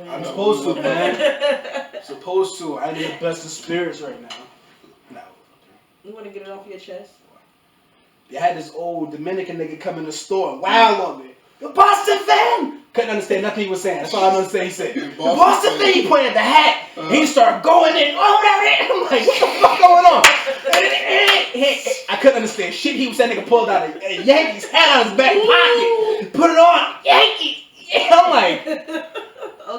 I'm supposed to, man. Supposed to. I'm in the best of spirits right now. No. You want to get it off your chest? They had this old Dominican nigga come in the store and wow on me. The Boston fan! Couldn't understand nothing he was saying. That's all I understand he said. The Boston fan, he pointed at the hat. He started going in. Oh, that I'm like, what the fuck going on? I couldn't understand shit he was saying. Nigga pulled out a Yankee's hat out of his back pocket. Put it on. Yankees! Yeah, I'm like, okay.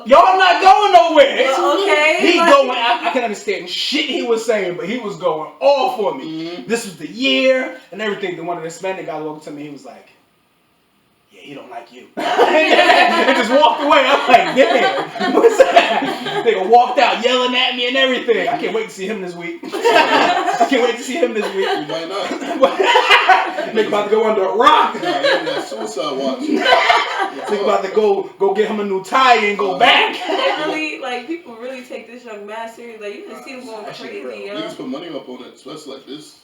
Y'all not going nowhere. Well, okay. He going. I can't understand shit he was saying, but he was going all for me. This was the year and everything. Then one of the Hispanic guys walked up to me. He was like, "Yeah, he don't like you." And just walked away. I'm like, "Damn, what's that?" Nigga walked out yelling at me and everything. I can't wait to see him this week. I can't wait to see him this week. You might not. Nigga about to go under a rock. Nah, that suicide watch. Nigga about to go get him a new tie and go back. They really, like, people really take this young man serious. Like, you can see him going crazy, yo. Niggas put money up on it, especially like this.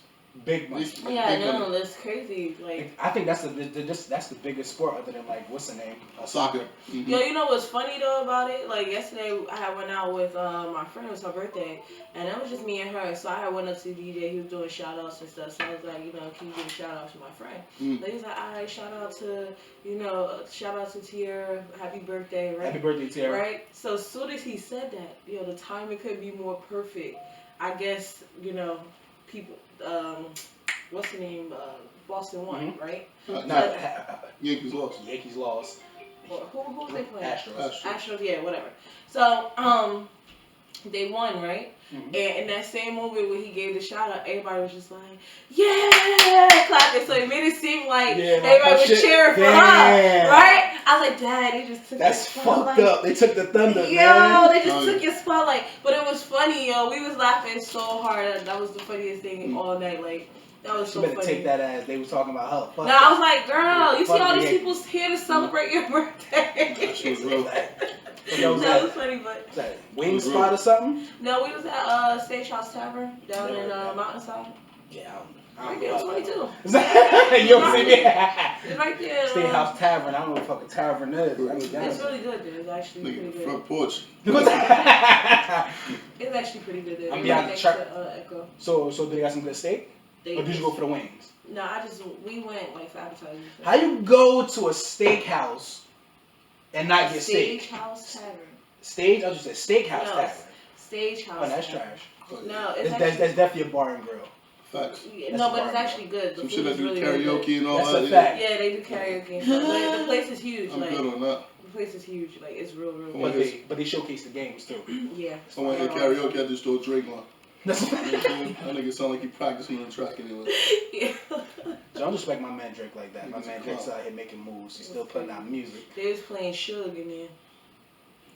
Big money. Yeah, I know, that's crazy. Like, I think that's the biggest sport other than, like, what's the name? Soccer. Mm-hmm. Yo, you know what's funny though about it? Like, yesterday I had went out with my friend. It was her birthday, and it was just me and her. So I had went up to the DJ. He was doing shout outs and stuff. So I was like, you know, can you give a shout out to my friend? So he's like, all right, shout out to Tiara. Happy birthday, right? Happy birthday, Tiara. Right. So as soon as he said that, yo, the timing couldn't be more perfect. I guess, you know, people. What's the name? Boston won, right? Yankees lost. Yankees lost. Well, who was they playing? Astros. Yeah, whatever. So, they won, right? Mm-hmm. And in that same moment when he gave the shout out, everybody was just like, yeah, clapping. So it made it seem like everybody was cheering for her, right? I was like, Dad, they just took That's the spotlight. Fucked up. They took the thunder, man. They just took your spotlight. But it was funny, yo. We was laughing so hard. That was the funniest thing all night. Like, that was so funny. You better take that as they was talking about her. No, I was like, girl, you see all these people here to celebrate your birthday. She was real. That was funny, but... Was that Wing Spot or something? No, we was at Stagehouse Tavern down in Mountainside. Yeah, right there, 22. You don't see me? It's right there. Stagehouse Tavern. I don't know what the fuck a tavern is. It's really good, dude. It's actually pretty good. Front porch. It's actually pretty good there. I'm beyond the truck. Echo. So do they got some good steak? Or did you go for the wings? No, we went like for appetizers. How you go to a steakhouse and not get steak? Stagehouse Tavern. I was just said steakhouse tavern. Stagehouse. Oh, that's trash. No, that's definitely a bar and grill. Facts. No, but it's actually good. Some shit that do karaoke and all that. That's a fact. Yeah, they do karaoke and stuff. Like, the place is huge. I'm good on that. The place is huge. Like, it's real. But they showcase the games too. Yeah. So when I hear karaoke, I just throw Drake on. That's a fact. That nigga sound like he practicing on the track anyway. Yeah. So I don't respect my man Drake like that. My man Drake's out here making moves. He's still putting out music. They was playing Suge in there.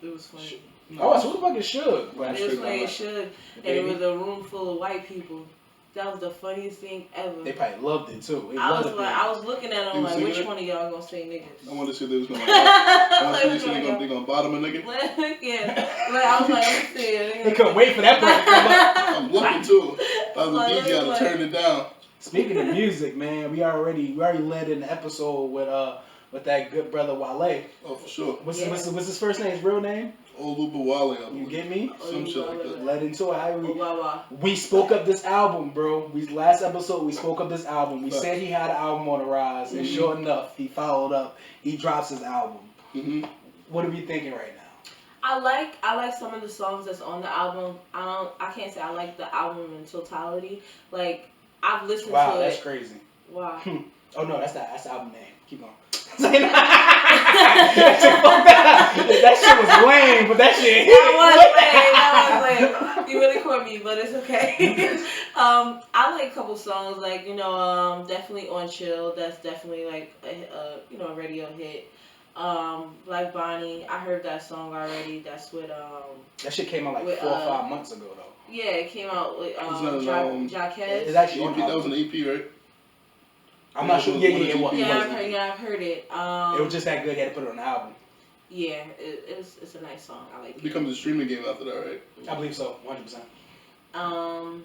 It was funny. Oh, so who the fuck is Suge? They was playing Suge, and it was a room full of white people. That was the funniest thing ever. They probably loved it too. I was looking at them like, which one of y'all gonna say niggas? I wanted to see if they was gonna they gonna bottom a nigga. Yeah. Like, I was like, let me see. They couldn't wait for that part to come up. I'm looking too. I was a DJ, I'd turn it down. Speaking of music, man, we already led in the episode with that good brother Wale. Oh, for sure. What's his first name? His real name? Oluba Wale. You get me? Some shit like that. Led into it. We spoke up this album, bro. Last episode, we spoke up this album. We said he had an album on the rise, and sure enough, he followed up. He drops his album. Mm-hmm. What are we thinking right now? I like some of the songs that's on the album. I can't say I like the album in totality. Like, I've listened to it. Wow, that's crazy. Wow. Oh no, that's the album name. Keep going. that shit was lame, but that shit. That was lame. You really caught me, but it's okay. I like a couple songs, like, definitely On Chill. That's definitely like a radio hit. Black Bonnie, I heard that song already. That's with That shit came out like 4 or 5 months ago though. Yeah, it came out with Jaquez. It's actually that was an EP, right? I'm not sure. Yeah, it was. I've heard it. It was just that good. He had to put it on the album. Yeah, it's a nice song. I like it. It becomes a streaming game after that, right? I believe so, 100%.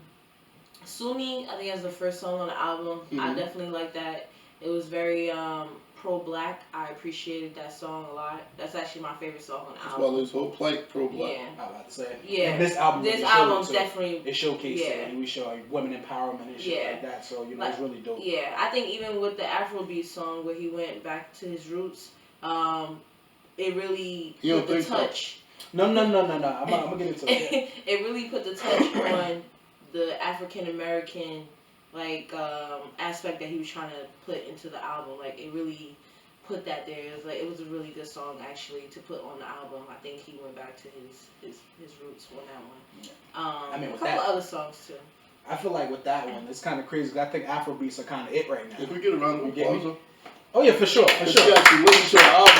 Sumi, I think that's the first song on the album. I definitely like that. It was very pro-black. I appreciated that song a lot. That's actually my favorite song on the That's album. why his whole plight pro-black. Yeah. I'm about to say. Yeah. And this album definitely. It showcased Yeah. it, and we show women empowerment and shit Yeah. like that. So it's really dope. Yeah, I think even with the Afrobeat song where he went back to his roots, it really put the touch. No. I'm gonna get into it. It really put the touch on the African American aspect that he was trying to put into the album. Like it really put that there. It was a really good song actually to put on the album. I think he went back to his roots on that one. A couple of other songs too. I feel like with that one, it's kind of crazy. I think Afrobeats are kind of it right now. If we get a round of applause, oh yeah, for sure. She actually listened to our album.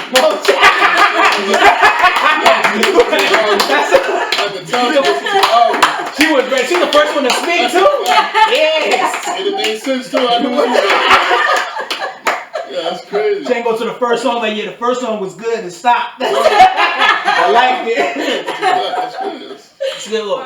She was ready. She's the first one to speak too. Yes. And it made sense too. I knew Yeah, that's crazy. She ain't go to the first song like, the first song was good and stopped. I liked it. That's good. It's a good look.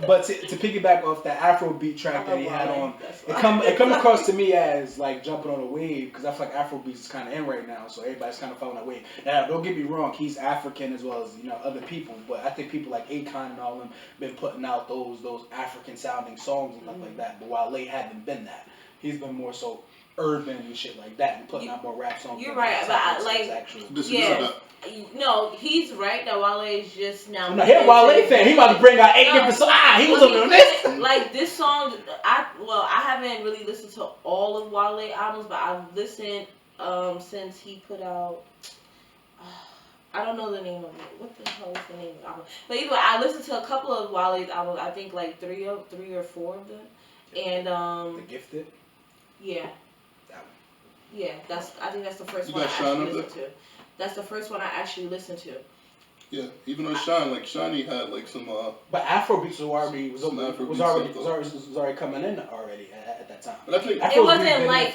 But to piggyback off that Afrobeat track that he had on, it come across to me as like jumping on a wave because I feel like Afrobeat is kind of in right now, so everybody's kind of following that wave. Now, don't get me wrong, he's African as well as other people, but I think people like Akon and all them been putting out those African sounding songs and stuff like that. But Wale hadn't been that. He's been more so urban and shit like that and putting out more rap songs. You're right, but no, he's right that Wale is just now. I'm not here Wale fan. He about to bring out 8 different songs. He was on this. Like this song, I haven't really listened to all of Wale albums, but I've listened since he put out. I don't know the name of it. What the hell is the name of the album? But either way, I listened to a couple of Wale's albums. I think like three or four of them, and The Gifted. Yeah. Yeah, I think that's the first one I Shine actually listened to. That's the first one I actually listened to. Yeah, even though Shiny had like some. But Afrobeats was already coming in already at that time. But I think it wasn't like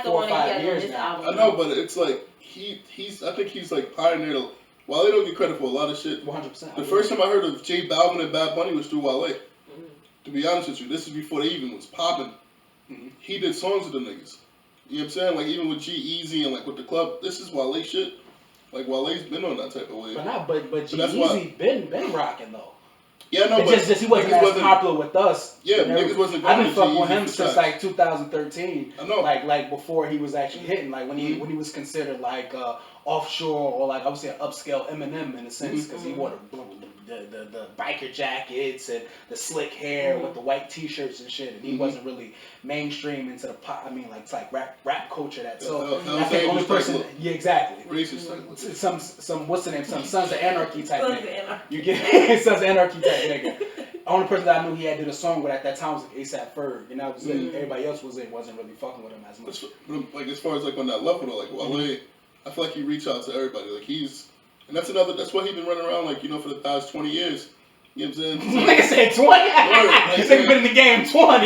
the one he had on his album. I know, but it's like I think he's like pioneered. Wale don't get credit for a lot of shit. 100%. The first time I heard of J Balvin and Bad Bunny was through Wale. Mm-hmm. To be honest with you, this is before they even was popping. Mm-hmm. He did songs with the niggas. You know what I'm saying? Like, even with G-Eazy and, like, with the club, this is Wale shit. Like, Wale's been on that type of wave. But G-Eazy been rocking, though. Yeah, no, but just he wasn't as popular with us. Yeah, niggas wasn't going I've been fucking with him since, like, 2013. I know. Like, before he was actually hitting. Like, when he was considered, like, offshore or, like, I would say an upscale Eminem in a sense. Because he wore the biker jackets and the slick hair with the white t-shirts and shit, and he wasn't really mainstream into the pop. I mean, like it's like rap culture. That so I think the only person, exactly, racist type. Some what's the name? Some Sons of Anarchy type nigga. You get Sons of Anarchy type nigga. Only person that I knew he had did a song with at that time was like A$AP Ferg, and that was it. Everybody else wasn't really fucking with him as much. Like as far as like on that level though, like Wale, I feel like he reached out to everybody. Like and that's why he's been running around like, for the past 20 years. You know what I'm saying? Like I said, 20? He's been in the game 20. Fuck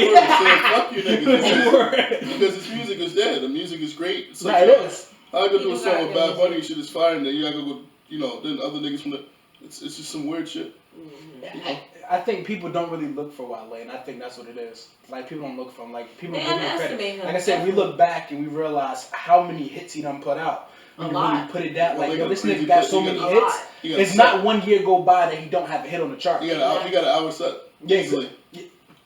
you niggas. Because his music is there. The music is great. It's like, it is. I go do a song with Bad Bunny, shit is fire, and then you gotta go, then other niggas from it's just some weird shit. I think people don't really look for Wale, and I think that's what it is. Like, people don't look for him. Like, people don't give him credit. Like I said, we look back and we realize how many hits he done put out. When you really put it down, like, this nigga got so many hits. It's not one year go by that he don't have a hit on the chart. You got an hour set. Yeah, easily.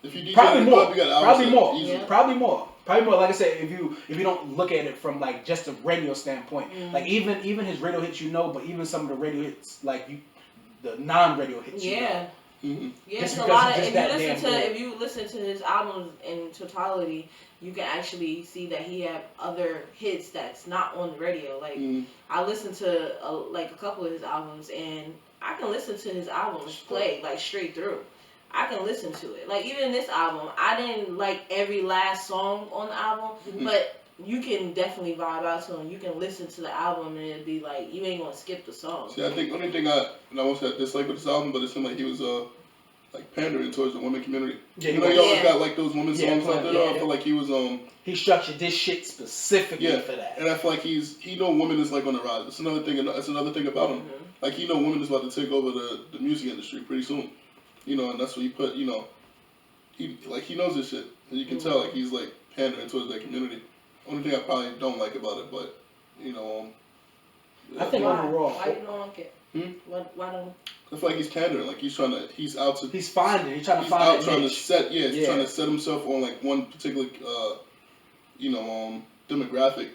If you DJ probably more. Club, you got an hour set. Probably more. Like I said, if you don't look at it from like just a radio standpoint, like even his radio hits, but even some of the radio hits, like the non-radio hits, Yeah, it's a lot of. If you listen to his albums in totality, you can actually see that he had other hits that's not on the radio. Like I listened to a couple of his albums, and I can listen to his albums play like straight through. I can listen to it. Like even this album, I didn't like every last song on the album, but you can definitely vibe out to him. You can listen to the album and it'd be like you ain't gonna skip the song. See, I think the only thing I won't say dislike with this album, but it seemed like he was like pandering towards the women community. Yeah, he always got like those women songs out there. I feel like he was he structured this shit specifically for that. And I feel like he know women is like on the rise. That's another thing. That's another thing about him. Like he know women is about to take over the music industry pretty soon. And that's what he put. He knows this shit, and you can tell like he's like pandering towards that community. Only thing I probably don't like about it, but you know, I think Why? overall, Why you don't like it? Hmm? Why don't? I feel like he's pandering. Like he's trying to. He's out to. he's finding. He's trying to He's find out a trying to niche. set. Yeah, he's Yeah. trying to set himself on like one particular, demographic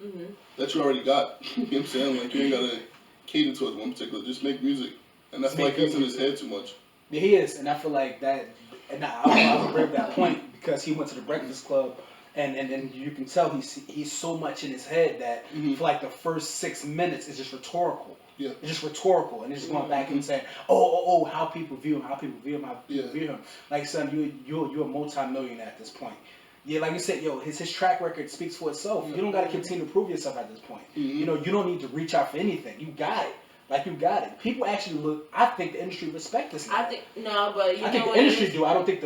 Mm-hmm. that you already got. You know what I'm saying? Like you ain't gotta cater towards one particular. Just make music. And I Just feel like make he's in good his head too much. Yeah, he is, and I feel like that. And I would bring that point because he went to the Breakfast Club, and you can tell he's so much in his head that for like the first 6 minutes is just rhetorical. Yeah. It's just rhetorical, and he's just going back and saying, oh, how people view him, how people view him, how people Yeah. view him. Like, son, you're a multi-millionaire at this point. Yeah, like you said, his track record speaks for itself. You don't got to continue to prove yourself at this point. Mm-hmm. You don't need to reach out for anything. You got it. Like, you got it. People actually look. I think the industry respect this. I think no, but I think the industry do. I don't think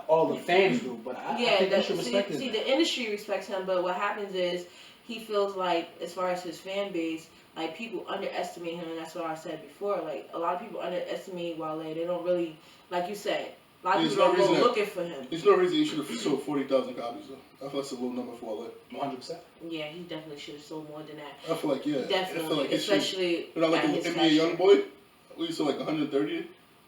all the fans do, but I think the industry respect this. See, the industry respects him, but what happens is he feels like, as far as his fan base, like people underestimate him, and that's what I said before. Like a lot of people underestimate Wale. They don't really, like you said, a lot of people don't go looking for him. There's no reason he should have sold 40,000 copies though. I feel that's a low number for Wale. 100%. Yeah, he definitely should have sold more than that. I feel like Definitely, I feel like especially like at the his NBA fashion. Young Boy. We used to like 130.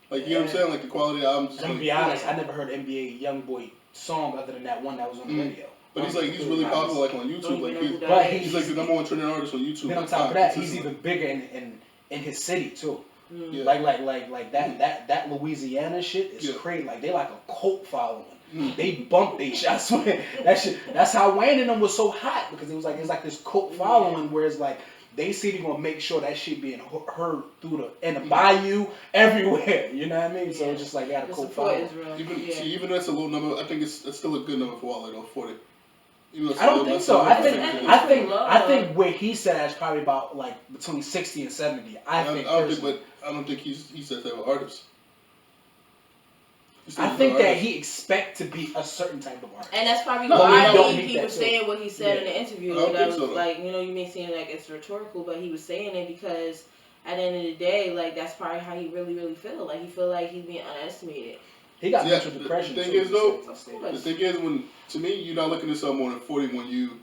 Like you know what I'm saying? Like the quality of the albums. I'm gonna be honest. I never heard NBA YoungBoy song other than that one that was on the radio. But he's really popular like on YouTube. But he's like the number one trending artist on YouTube. Then on top of that, he's even bigger in his city too. Mm. Like that Louisiana shit is crazy. Like they like a cult following. They bumped they shit. I swear that shit. That's how Wayne and them was so hot because it was like this cult following where it's like they see they gonna make sure that shit being heard through in the bayou everywhere. You know what I mean? So it's just like they had a cult following. Even though that's a low number, I think it's still a good number for Wale though. 40. I don't think so. I think where he said is probably about like between 60 and 70. I don't think he's that type of artist. I think that he expects to be a certain type of artist. And that's probably why he was saying what he said in the interview. That was like, you may seem like it's rhetorical, but he was saying it because at the end of the day, like that's probably how he really, really feel. Like he feel like he's being underestimated. He got mental depression. The thing is though, when to me you're not looking this up more than 40 when you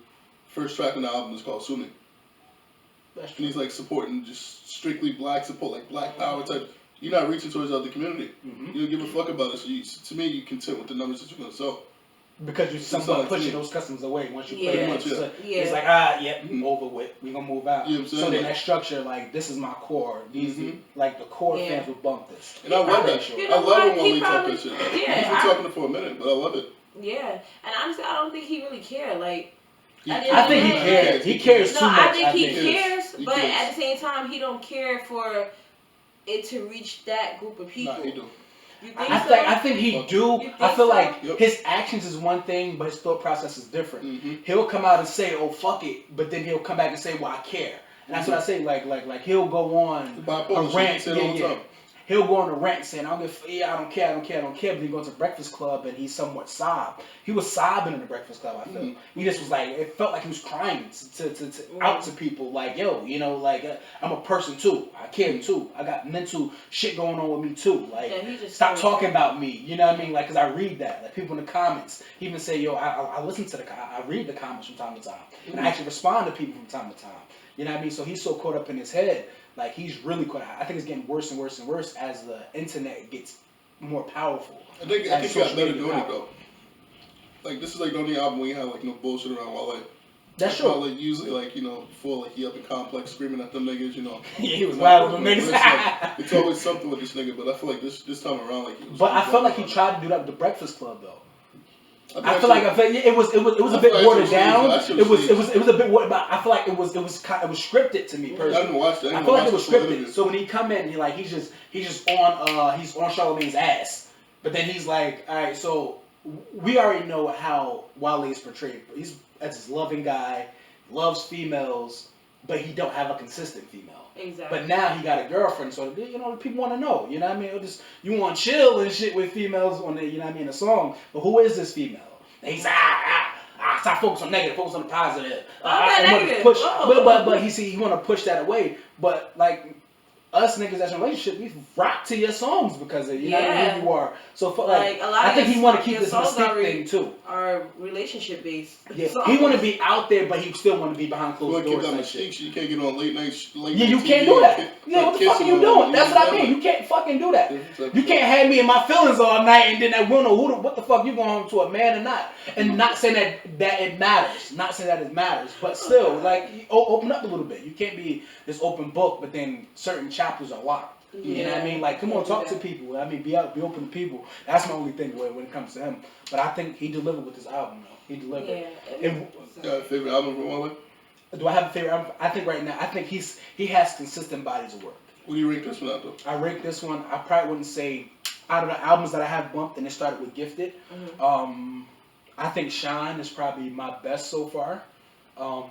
first track on the album is called Sumi. And he's like supporting just strictly black support, like black power type. You're not reaching towards the other community. Mm-hmm. You don't give a fuck about it. So to me, you're content with the numbers that you're gonna sell. Because you're somewhat pushing those customers away once you play it. So it's like over with. We gonna move out. So then that structure, like this is my core. These like the core fans will bump this. And I love that. I love when Wale talk that shit. He's been talking it for a minute, but I love it. Yeah, and honestly, I don't think he really cared. Like. I think he cares. He cares too much. I think he cares, but at the same time, he don't care for it to reach that group of people. Nah, he do. You think I think he do. I feel like Yep. his actions is one thing, but his thought process is different. Mm-hmm. He'll come out and say, "Oh fuck it," but then he'll come back and say, "Well, I care." And that's what I say. Like he'll go on a rant. He'll go on a rant saying, I don't care. But he goes to Breakfast Club and he's somewhat sobbed. He was sobbing in the Breakfast Club, I feel. Mm-hmm. He just was like, it felt like he was crying to out to people. Like, yo, I'm a person too. I care too. I got mental shit going on with me too. Like, stop talking about me. You know what I mean? Like, because I read that. Like, people in the comments even say, yo, I listen to I read the comments from time to time. Mm-hmm. And I actually respond to people from time to time. You know what I mean? So he's so caught up in his head. Like, he's really caught. I think it's getting worse and worse and worse as the internet gets more powerful. I think he got better doing it though. Like, this is like the only album where you have like no bullshit around Wale. That's true. Like, usually like before like he up in Complex screaming at them niggas, Yeah, he was wild with them niggas. It's always something with this nigga, but I feel like this time around like he was. But I felt like he tried to do that with the Breakfast Club though. I feel like it was a bit watered down. It was a bit watered, but I feel like it was scripted to me personally. I didn't watch that. I feel like it was scripted. So when he come in, he's just on Charlamagne's ass. But then he's like, all right, so we already know how Wale is portrayed. He's as this loving guy, loves females, but he don't have a consistent female. Exactly. But now he got a girlfriend, so people want to know. You know what I mean? You want to chill and shit with females on the song. But who is this female? And he's stop focusing on negative, focus on the positive. Negative. Push, but he want to push that away. But like us niggas that's in a relationship, we rock to your songs because of you know who you are. So for, like a lot I think he want to keep your this mystique thing too. Are relationship based. Yeah, he want to be out there, but he still want to be behind closed doors. Keep that mystique. You can't get on late night. Yeah, you can't do that. Yeah, what the fuck are you doing? That's what I mean. You can't fucking do that. You can't have me in my feelings all night and then I will know what the fuck you going home to, a man or not. And not saying that it matters. Not saying that it matters, but still, like open up a little bit. You can't be this open book, but then certain chapters are locked. You know what I mean? Like, come on, talk to people. I mean, be open to people. That's my only thing when it comes to him. But I think he delivered with this album, though. He delivered. Yeah. Favorite album from Wale? Do I have a favorite album? I think right now, he has consistent bodies of work. What do you rank this one out, though? I rank this one, I probably wouldn't say, out of the albums that I have bumped, and it started with Gifted, I think Shine is probably my best so far. I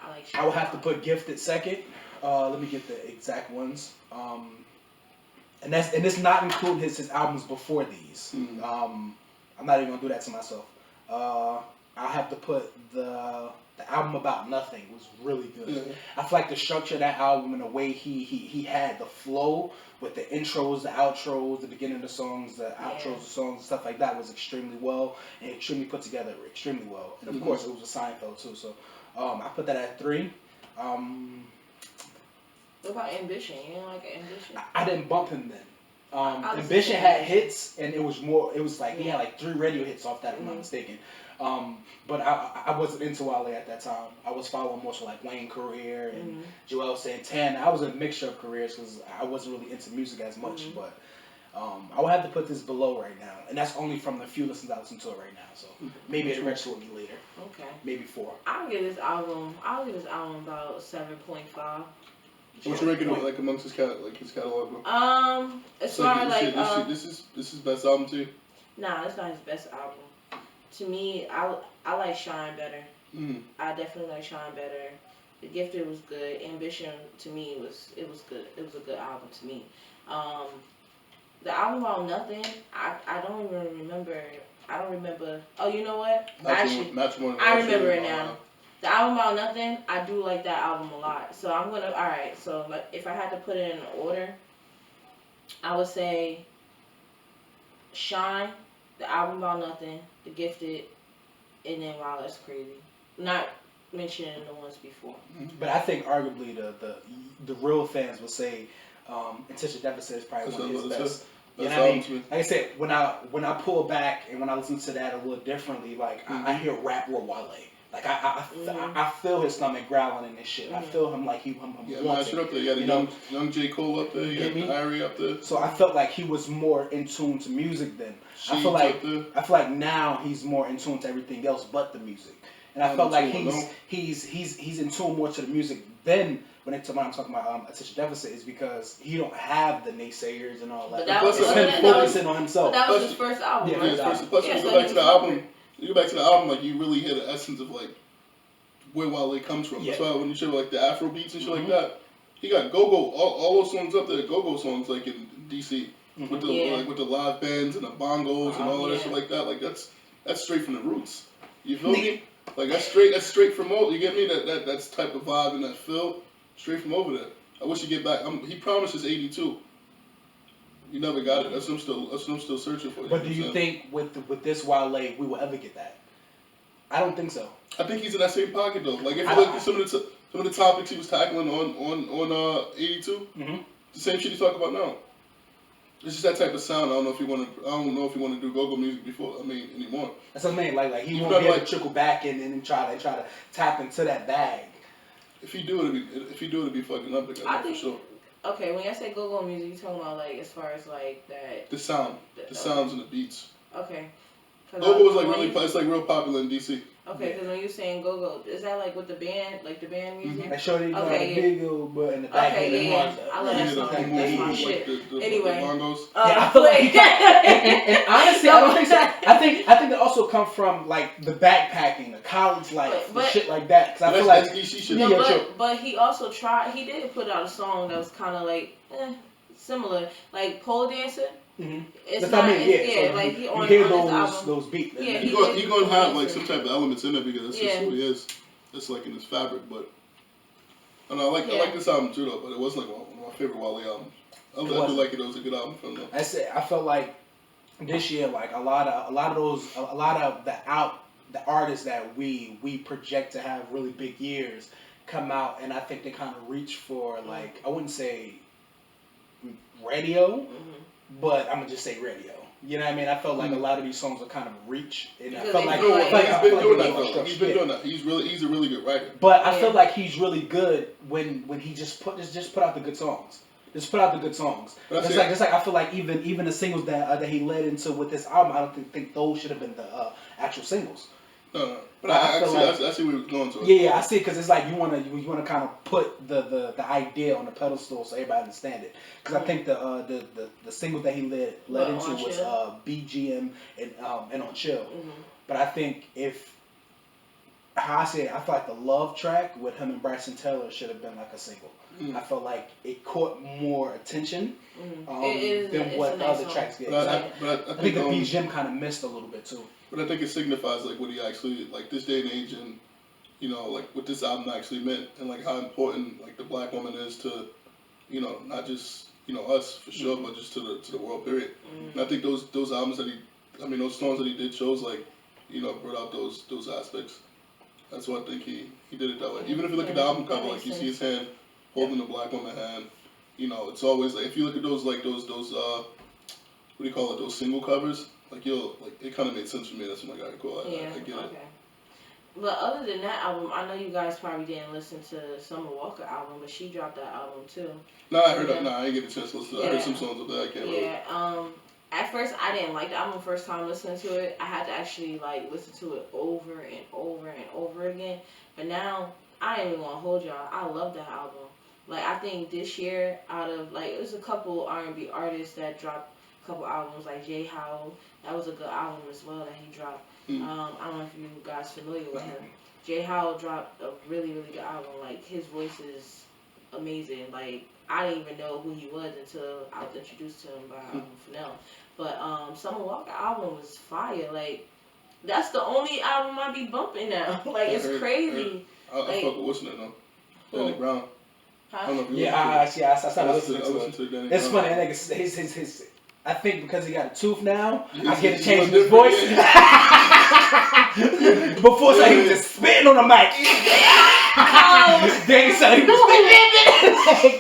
like Shine. I would have to put Gifted second. Let me get the exact ones. And it's not including his albums before these. I'm not even gonna do that to myself. I have to put the album About Nothing was really good. I feel like the structure of that album and the way he had the flow with the intros, the outros, the beginning of the songs, the outros of songs, stuff like that was extremely well and extremely put together extremely well. And of course it was a Seinfeld too. So I put that at 3. What about Ambition? You didn't like Ambition? I didn't bump him then. Ambition had hits, and it was like he had like 3 radio hits off that, if I'm not mistaken. But I wasn't into Wale at that time. I was following more so like Wayne career and Joel Santana. I was a mixture of careers because I wasn't really into music as much. But I would have to put this below right now, and that's only from the few listens I listen to it right now. So maybe it'll register with me later. Okay. Maybe 4. I'll give this album about 7.5. What's your ranking like amongst his catalog? As far as like this is best album too. Nah, it's not his best album. To me, I like Shine better. I definitely like Shine better. The Gifted was good. Ambition to me was good. It was a good album to me. The album About Nothing, I don't even remember. I don't remember. Oh, you know what? I remember it now. The album About Nothing, I do like that album a lot. So I'm gonna, alright, so like, if I had to put it in order, I would say Shine, the album About Nothing, The Gifted, and then Wow, That's Crazy. Not mentioning the ones before. But I think arguably the real fans will say Attention Deficit is probably one of his best. You know what I mean? Like I said, when I pull back and when I listen to that a little differently, like I hear rap or Wale. Like I feel his stomach growling in this shit. I feel him like he up there. You got young J. Cole up there. You got Irie up there. So I felt like he was more in tune to music then. I feel like now he's more in tune to everything else but the music. And I felt like he's in tune more to the music then. When I'm talking about Attention Deficit is because he don't have the naysayers and all that. But that was him focusing on himself. But that was his first album, right? Plus, when you go back to the album. You go back to the album, like you really hear the essence of like where Wale comes from. That's why when you show like the Afro beats and shit like that, he got go-go, all those songs up there, go-go songs like in DC with the live bands and the bongos and all that shit like that. Like that's straight from the roots. You feel me? Like that's straight from over. You get me? That's type of vibe and that feel straight from over there. I wish you get back. He promised us 82. You never got it. That's what I'm still searching for. But do you think with this Wale we will ever get that? I don't think so. I think he's in that same pocket though. Like if you look at some of the topics he was tackling on 82, the same shit he's talking about now. It's just that type of sound. I don't know if you want to do go-go music anymore. That's what I mean. Like he won't be able to trickle back and then try to tap into that bag. If he do it, it'd be fucking up again. I think for sure. Okay, when I say go-go music, you talking about like as far as like that. The sound, the sounds and the beats. Okay. Go-go is like it's like real popular in DC. Okay, because when you're saying go-go, is that like with the band, music? Like Shorty got a big old butt in the back. I love that song. That's my shit. Anyway. I feel like he and honestly, I don't think so. I think it also comes from like the backpacking, the college life, the shit like that. Because I feel like DC shit. But he also tried. He did put out a song that was kind of like similar, like Pole Dancer. It's that's not, what I mean, like he on hear those beats. Yeah, he gonna have like some type of elements in there because that's just who he is. That's like in his fabric, but I know, I like this album too though, but it wasn't like one of my favorite Wale albums. I do like it. It was a good album from them. I felt like this year, like a lot of the artists that we project to have really big years come out, and I think they kind of reach for, like, I wouldn't say radio, but I'm gonna just say radio. You know what I mean? I felt like a lot of these songs are kind of reach, and I felt like he's been doing that. He's a really good writer. But I feel like he's really good when he just put out the good songs. Just put out the good songs. It's like I feel like even the singles that he led into with this album, I don't think those should have been the actual singles. No. But I see where you're going to. Yeah, I see, because it's like you wanna kind of put the idea on the pedestal so everybody understand it. Because I think the singles that he led into was BGM and On Chill. But I think I feel like the Love track with him and Bryson Tiller should have been like a single. I felt like it caught more attention than what the other tracks did. But I think the BGM kind of missed a little bit too. But I think it signifies like what he actually, like, this day and age, and like what this album actually meant, and like how important like the black woman is to, not just us for sure, but just to the world period. And I think those albums that those songs that he did shows like, brought out those aspects. That's why I think he did it that way. Even if you look at the album cover, like you see his hand holding the black woman hand, it's always like, if you look at those what do you call it, those single covers, like it kind of made sense for me. That's when I got cool. I get it. But other than that album, I know you guys probably didn't listen to Summer Walker album, but she dropped that album too. No, I heard that. No, I didn't get a chance to listen. I heard some songs of that. I can't remember. At first, I didn't like the album. First time listening to it, I had to actually like listen to it over and over and over again. But now, I ain't even gonna hold y'all. I love that album. Like, I think this year, out of like, there's a couple R&B artists that dropped a couple albums, like J Howell. That was a good album as well that he dropped. I don't know if you guys familiar with him. J Howell dropped a really, really good album. Like, his voice is amazing. Like, I didn't even know who he was until I was introduced to him by Fennell. But Summer Walker album was fire. Like, that's the only album I be bumping now. Like, it's crazy. I fuck with what's name though? Danny Brown. Huh? I started listening to it. It's Brown. funny, his I think because he got a tooth now, I get to change his voice. Before, so he was just spitting on the mic. Danny said he was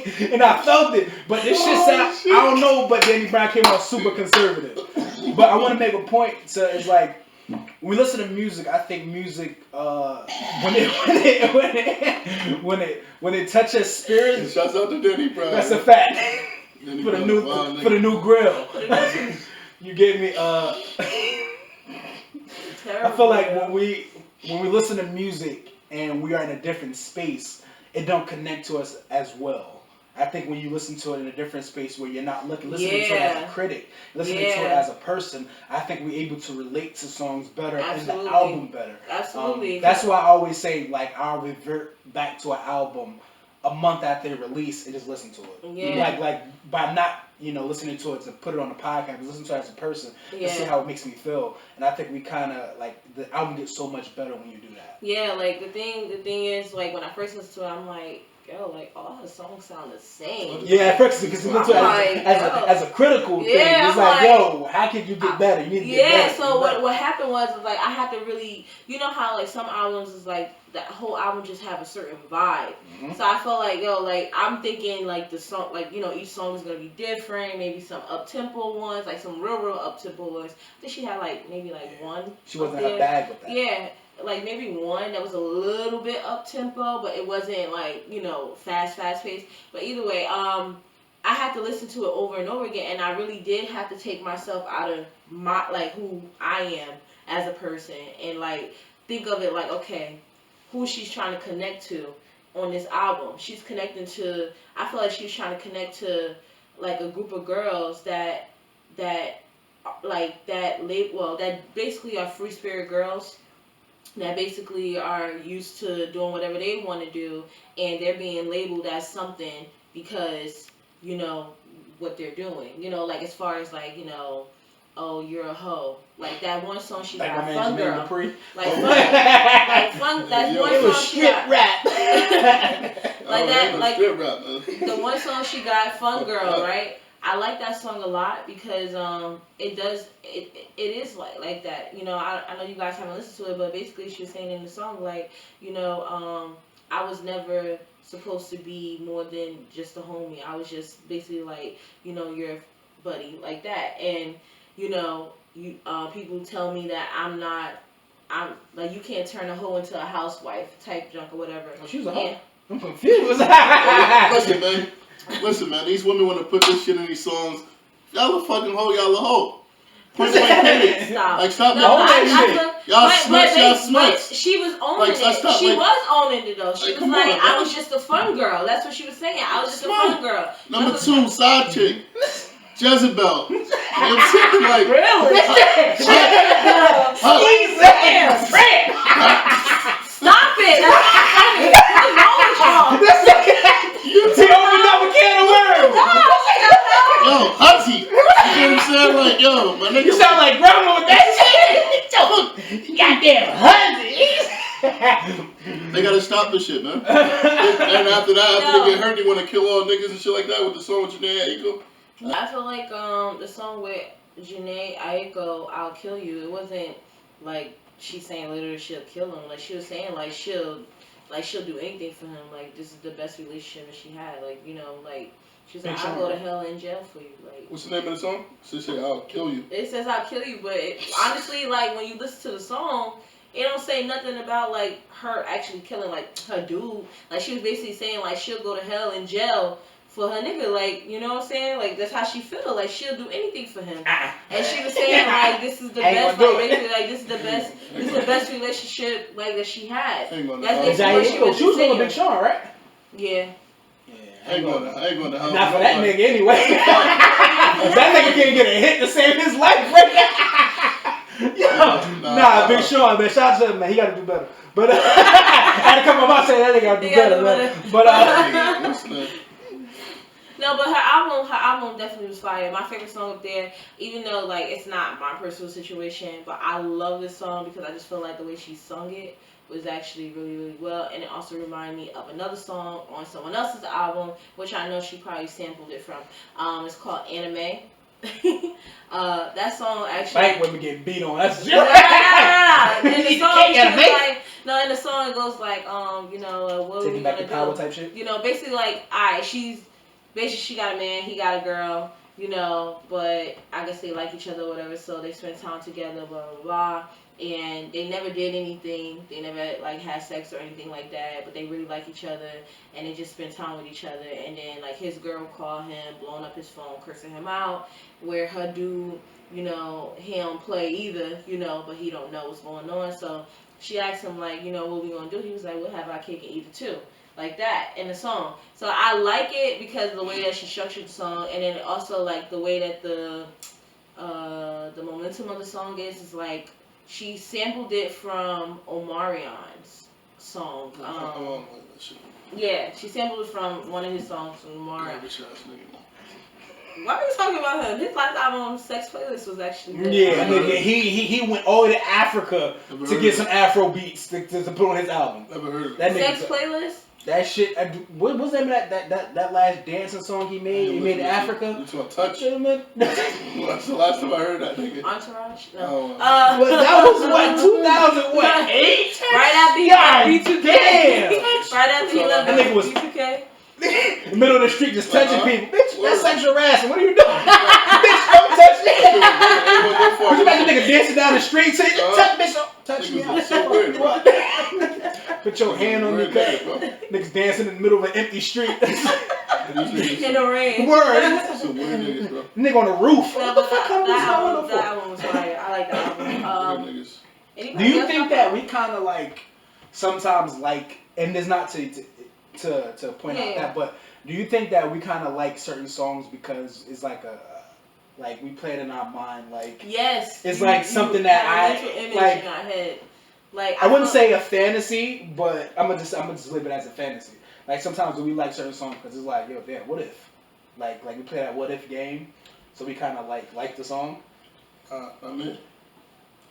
spitting, and I felt it. But this shit sound, I don't know, but Danny Brown came out super conservative. But I want to make a point. So it's like, when we listen to music, I think music, when it touches spirit. Shouts out to Danny Brown. That's a fact. For the new grill. You gave me I feel like when we listen to music and we are in a different space, it don't connect to us as well. I think when you listen to it in a different space where you're not listening to it as a critic, listening to it as a person, I think we're able to relate to songs better and the album better. Absolutely. That's why I always say, like, I'll revert back to an album a month after they release and just listen to it. Yeah. Like by not, listening to it to put it on the podcast, but listen to it as a person and see how it makes me feel. And I think we kind of, like, the album gets so much better when you do that. Yeah, like, the thing is, like, when I first listened to it, I'm like, yo, like, all her songs sound the same. Yeah, at first, because you listen to it as a critical thing. It's like, yo, how can you get better? You need to get better. Yeah, so what happened was, like, I had to really, how, like, some albums is, like, that whole album just have a certain vibe. So I felt like, yo, like, I'm thinking, like, the song, like, each song is going to be different. Maybe some up-tempo ones, like, some real up-tempo ones. I think she had, like, maybe, like, one. She wasn't in her bag with that. Yeah. Like, maybe one that was a little bit up-tempo, but it wasn't, like, fast-paced. But either way, I had to listen to it over and over again, and I really did have to take myself out of my, like, who I am as a person, and, like, think of it like, okay, who she's trying to connect to on this album. She's connecting to, I feel like she's trying to connect to, like, a group of girls that basically are free spirit girls, that basically are used to doing whatever they want to do, and they're being labeled as something because, what they're doing. Like, as far as, like, oh, you're a hoe. Like, that one song she got, Fun Girl. Like, Fun, that's one song she got. Rap. Like that, like strip rap, man. the one song she got, "Fun Girl," right? I like that song a lot because it is like that. You know, I know you guys haven't listened to it, but basically she was saying in the song like, you know, I was never supposed to be more than just a homie. I was just basically like, you know, your buddy like that. And you know, you people tell me that I'm like, you can't turn a hoe into a housewife type junk or whatever. Oh, she was a hoe. I'm confused. Listen, man. These women want to put this shit in these songs. Y'all a fucking hoe. Y'all a hoe. Point blank period. Stop. Like, stop No, y'all smuts. Y'all smuts. She was owning it. She was owning it though. She was like, I was just a fun girl. That's what she was saying. I was just a fun girl. Number 2, side chick. Jezebel. You know what I'm saying? Like, really? Jezebel. Stop it. That's not funny. What's wrong with y'all? You opened up a can of worms. Yo, Huzzy. You know what I'm saying? Like, yo, my nigga. You sound like grandma with that shit. Goddamn Huzzy. They gotta stop this shit, man. And after they get hurt, they want to kill all niggas and shit like that with the song with Janae Aiko. I feel like the song with Janae Aiko, "I'll Kill You," it wasn't like she's saying literally she'll kill him. Like she was saying like she'll do anything for him. Like this is the best relationship that she had. Like, you know, like she's like, I'll go to hell in jail for you. Like, what's the name of the song? She said, "I'll kill you." It says "I'll kill you," but honestly, like when you listen to the song, it don't say nothing about like her actually killing like her dude. Like she was basically saying like she'll go to hell in jail for her nigga, like, you know what I'm saying? Like, that's how she feel. Like, she'll do anything for him. And she was saying, like, this is the best, like, basically, like, this is the best relationship, like, that she had. That's basically what she was She was with Big Sean, right? Yeah. I ain't going to hell. Not for that nigga, anyway. That nigga can't get a hit to save his life right now. Nah, Big Sean, man. Shout out to him, man. He got to do better. But, I had to come on my saying that nigga got to do better, man. But, no, but her album definitely was fire. My favorite song up there, even though like it's not my personal situation, but I love this song because I just feel like the way she sung it was actually really, really well, and it also reminded me of another song on someone else's album, which I know she probably sampled it from. It's called "Anime." That song actually. Like women get beat on. That's just. In the song, she was like, no, in the song it goes like, you know, what are we gonna do? Power type shit. You know, basically like, alright, basically she got a man, he got a girl, you know, but I guess they like each other or whatever, so they spend time together, blah, blah, blah, and they never did anything, they never, like, had sex or anything like that, but they really like each other, and they just spend time with each other, and then, like, his girl called him, blowing up his phone, cursing him out, where her dude, you know, he don't play either, you know, but he don't know what's going on, so she asked him, like, you know, what we gonna do? He was like, we'll have our cake and eat it too. Like that in the song. So I like it because of the way that she structured the song, and then also like the way that the momentum of the song is like she sampled it from Omarion's song. Yeah, she sampled it from one of his songs from Omarion. Why are you talking about him? His last album, Sex Playlist, was actually good. Yeah, nigga, he went all the way to Africa to get some Afro beats to put on his album. Never heard of that. Sex Playlist? That shit. What was the name of that last dancing song he made? He made in Africa. You talking Touch? That's the last time I heard that nigga. Entourage? No. Well, that was what 2008. Right after B2K. Damn. Right after he left that nigga was B2K. In the middle of the street just touching people. Bitch, that's sexual harassment. What are you doing? Bitch, don't touch me. But you got the nigga dancing down the street saying, touch, bitch, don't touch me. So weird, bro. Put your hand on your cut. Niggas dancing in the middle of an empty street. In the rain. Word. Some weird niggas, bro. Nigga on the roof. No, but that album was fire. I like that album. Do you think that we kind of like, sometimes like, and there's not to point out that, but do you think that we kind of like certain songs because it's like like we play it in our mind, like it's like something that I like. In our head. Like I wouldn't say a fantasy, but I'm gonna just live it as a fantasy. Like sometimes we like certain songs because it's like, yo, damn, what if? Like we play that what if game, so we kind of like the song.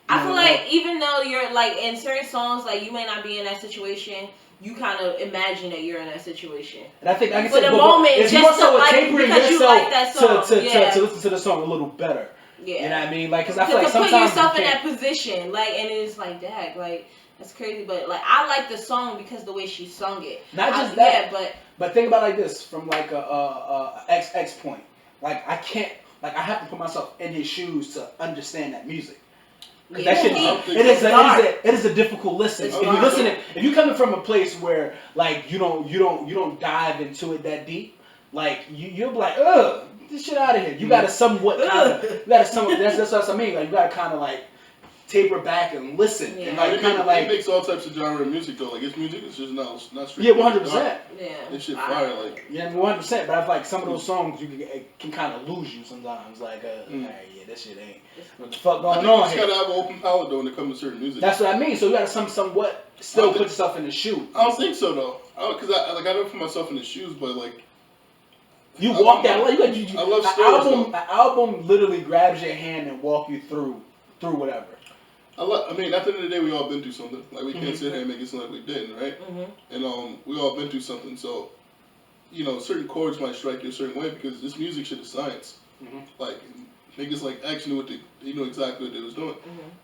I feel like even though you're like in certain songs, like you may not be in that situation, you kind of imagine that you're in that situation. And I think, like I For said, the moment, it's just more so to like, tapering because you yourself like that song. to listen to the song a little better. Yeah. You know what I mean? Like, because I feel like to sometimes put yourself you in can't. that position, like, and it's like, dang, like, that's crazy. But like, I like the song because the way she sung it. Not just that, yeah, but think about it like this, from like a X point. Like, I can't, like, I have to put myself in his shoes to understand that music. Cause that shit, it is a difficult listen. It's If you listen, if you coming from a place where like you don't dive into it that deep, like you'll be like, ugh, get this shit out of here. You gotta somewhat kind of, that's what I mean. Like you gotta kind of like taper back and listen, and like kind of like. He makes all types of genre of music though. Like his music is just not straight. Yeah, 100%. Yeah, this shit fire like. Yeah, 100%. But I feel like some of those songs can kind of lose you sometimes. Like, yeah, this shit ain't. What the fuck going on here? You gotta have an open palette though when it comes to certain music. That's what I mean. So you gotta somewhat still put yourself in the shoe. I don't think so though. Because I don't put myself in the shoes, but like. You walk that way. I love stories. An album literally grabs your hand and walk you through whatever. I mean, at the end of the day, we all been through something. Like we can't sit here and make it sound like we didn't, right? And we all been through something. So, you know, certain chords might strike you a certain way because this music shit is science. Like niggas like X knew exactly what they was doing.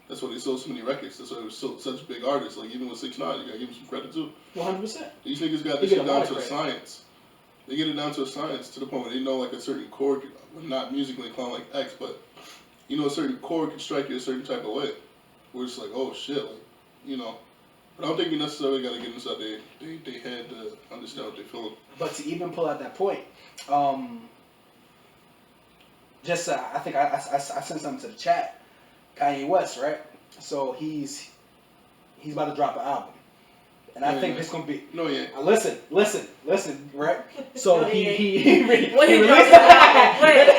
That's why they sold so many records. That's why they were such big artists. Like even with 6ix9ine, you gotta give him some credit too. 100%. These niggas got this shit down to a science. They get it down to a science to the point where they know like a certain chord, not musically inclined like X, but you know a certain chord can strike you a certain type of way. Where it's like, oh shit, like, you know. But I don't think you necessarily gotta get inside their head to understand what they feel. But to even pull out that point, just I think I sent something to the chat. Kanye West, right? So he's about to drop an album, and I think this gonna be. No, yeah. Listen, right? So he released.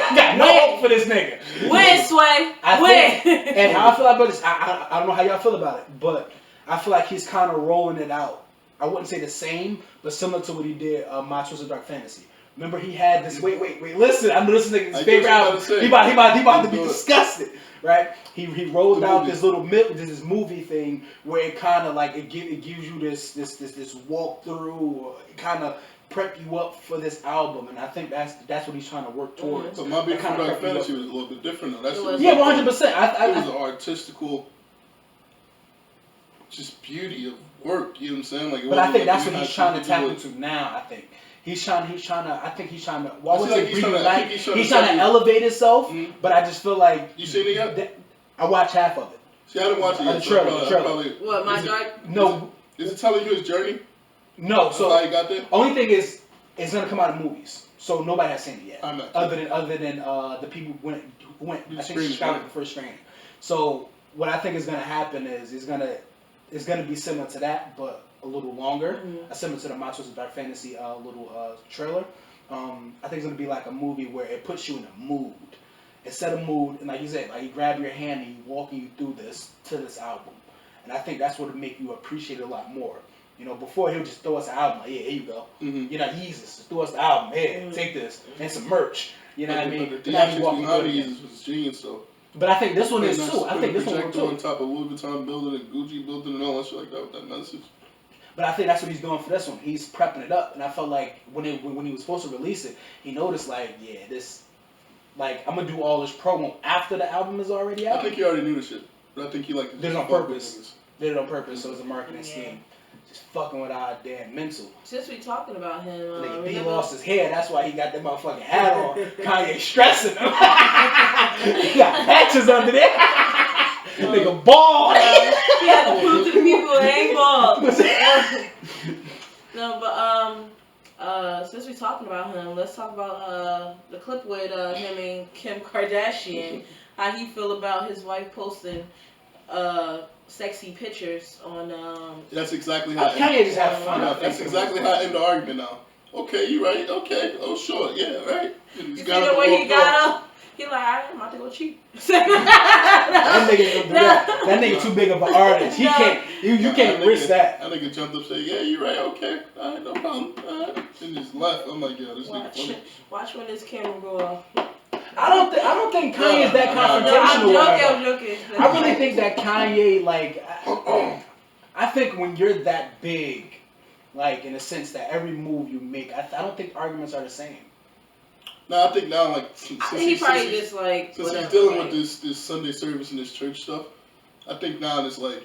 Got no hope for this nigga. Win, Sway. Win. And how I feel about this, I don't know how y'all feel about it, but I feel like he's kind of rolling it out. I wouldn't say the same, but similar to what he did My Twisted Dark Fantasy. Remember he had this. Wait. Listen, I know this nigga's favorite album. He about to be disgusted, right? He rolled out this this movie thing where it kind of like it gives you this walkthrough, or it kind of prep you up for this album, and I think that's what he's trying to work towards. But My Beautiful Dark Fantasy was a little bit different though. That's 100%. It was an artistical, just beauty of work. You know what I'm saying? Like, but I think that's what he's trying to tap into now. I think. He's trying to. Well, he's trying to elevate himself, but I just feel like. You seen it yet? I watched half of it. See, I didn't watch it yet. The trailer. What, My Dark? No. Is it telling you his journey? No. So how he got there? Only thing is, it's gonna come out in movies, so nobody has seen it yet. Other than the people who went. I think Chicago the first screening. So what I think is gonna happen is it's gonna be similar to that, but a little longer. Similar to the My Twisted Dark Fantasy little trailer. I think it's gonna be like a movie where it puts you in a mood. It set a mood, and like you said, like he grab your hand and he walking you through this album. And I think that's what would make you appreciate it a lot more. You know, before he would just throw us an album, like, yeah, here you go. You know, Yeezus, just throw us the album, here, take this, and some merch. You know what I mean? But the theatrics behind Yeezus was genius though. But I think this one is too. I think this one will too. On top of Louis Vuitton building and Gucci building and all that shit like that with that message. But I think that's what he's doing for this one. He's prepping it up, and I felt like when he was supposed to release it, he noticed like, yeah, this, like I'm gonna do all this promo after the album is already out. I think he already knew the shit, but I think he like did it on purpose. Did it on purpose, so it's a marketing scheme. Just fucking with our damn mental. Since we talking about him, nigga B lost his hair. That's why he got that motherfucking hat on. Kanye stressing him. He got patches under there. Nigga bald. He had to prove to the people it ain't bald. No, but since we're talking about him, let's talk about the clip with him and Kim Kardashian. How he feel about his wife posting sexy pictures on. That's exactly how. Kanye just have fun. That's exactly how I end the argument now. Okay, you right. Okay, oh sure, yeah, right. You see the way he got up? He like, I'm about to go cheap. that nigga too big of an artist. He can't. You can't risk that. That nigga jumped up, say, yeah, you right. Okay, all right, no problem. And just left. I'm like, yo, this nigga funny. Watch when this camera go off. I don't think Kanye is that confrontational. I'm joking. I really think that Kanye, like, I think when you're that big, Like, in the sense that every move you make, I don't think arguments are the same. No, I think now, like, since he's dealing with this Sunday service and this church stuff, I think now it's like,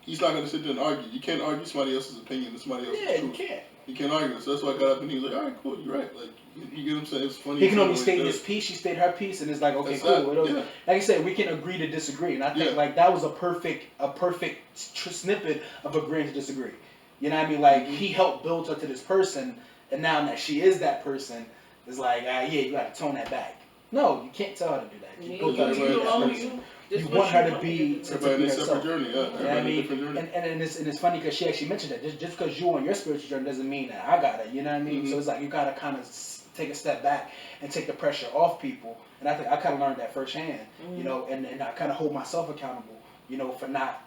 he's not going to sit there and argue. You can't argue somebody else's opinion and somebody else's truth. Yeah, you can't. You can't argue. So that's why I got up and he was like, all right, cool, you're right. Like, you get what I'm saying? It's funny. He can only state his piece. She stated her piece, and it's like, okay, cool. Like I said, we can agree to disagree, and I think like that was a perfect snippet of agreeing to disagree. You know what I mean? Like he helped build her to this person, and now that she is that person, it's like, yeah, you got to tone that back. No, you can't tell her to do that. You want her to be herself. Journey, yeah. You know what I mean? And it's funny because she actually mentioned that just because you're on your spiritual journey doesn't mean that I got it. You know what I mean? So it's like you gotta kind of take a step back and take the pressure off people. And I think I kind of learned that firsthand. You know, and I kind of hold myself accountable. You know, for not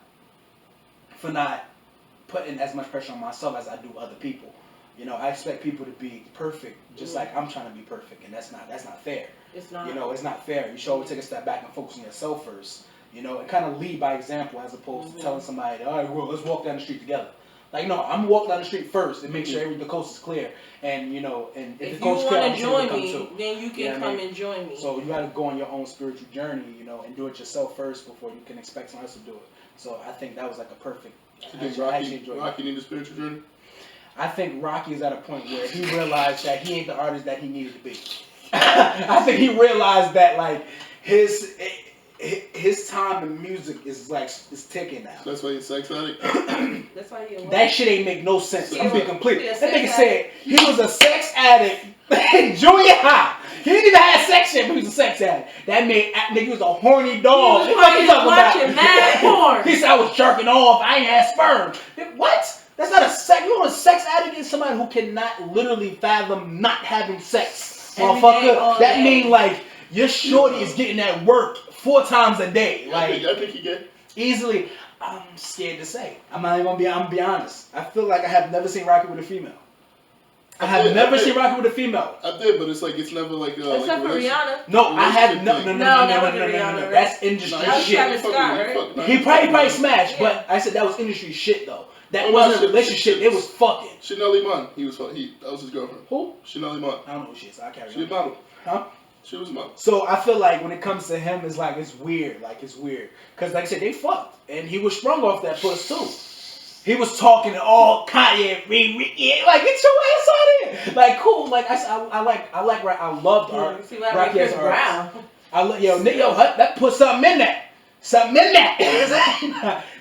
putting as much pressure on myself as I do other people. You know, I expect people to be perfect, just like I'm trying to be perfect, and that's not fair. It's not. You know, it's not fair. You should always take a step back and focus on yourself first. You know, and kind of lead by example as opposed to telling somebody, all right, well, let's walk down the street together. Like, no, I'm gonna walk down the street first and make sure the coast is clear. And you know, and if the coast is clear, I'm join me, then you can come and join me. So you gotta go on your own spiritual journey, you know, and do it yourself first before you can expect someone else to do it. So I think that was like a perfect. You think Rocky need a spiritual journey? I think Rocky is at a point where he realized that he ain't the artist that he needed to be. I think he realized that like his time in music is ticking now. So that's why he's sex addict. That's why he. That shit ain't make no sense. I'm being complete. That nigga said he was a sex addict in junior high. He didn't even have sex yet, but he was a sex addict. That nigga was a horny dog. What are you watching mad porn? He said I was jerking off. I ain't had sperm. What? That's not a sex. You know what a sex addict is? Somebody who cannot literally fathom not having sex. Motherfucker. That means like your shorty is getting that work 4 times a day. Like I think he get easily. I'm scared to say. I'm gonna be honest. I feel like I have never seen Rocky with a female. I have never seen Rocky with a female. I did, but it's like it's never like except for Rihanna. No, I have no. That's industry shit. He probably smashed, but I said that was industry shit though. That wasn't a relationship. It was fucking. Chanel Iman. That was his girlfriend. Who? Chanel Iman. I don't know who she is. I carry on. She a model. Huh? She was a model. So I feel like when it comes to him, it's like it's weird. Cause like I said, they fucked, and he was sprung off that puss too. He was talking all Kanye, like get your ass out of here. Like cool. Like I loved her. Rocky as artist. That put something in that.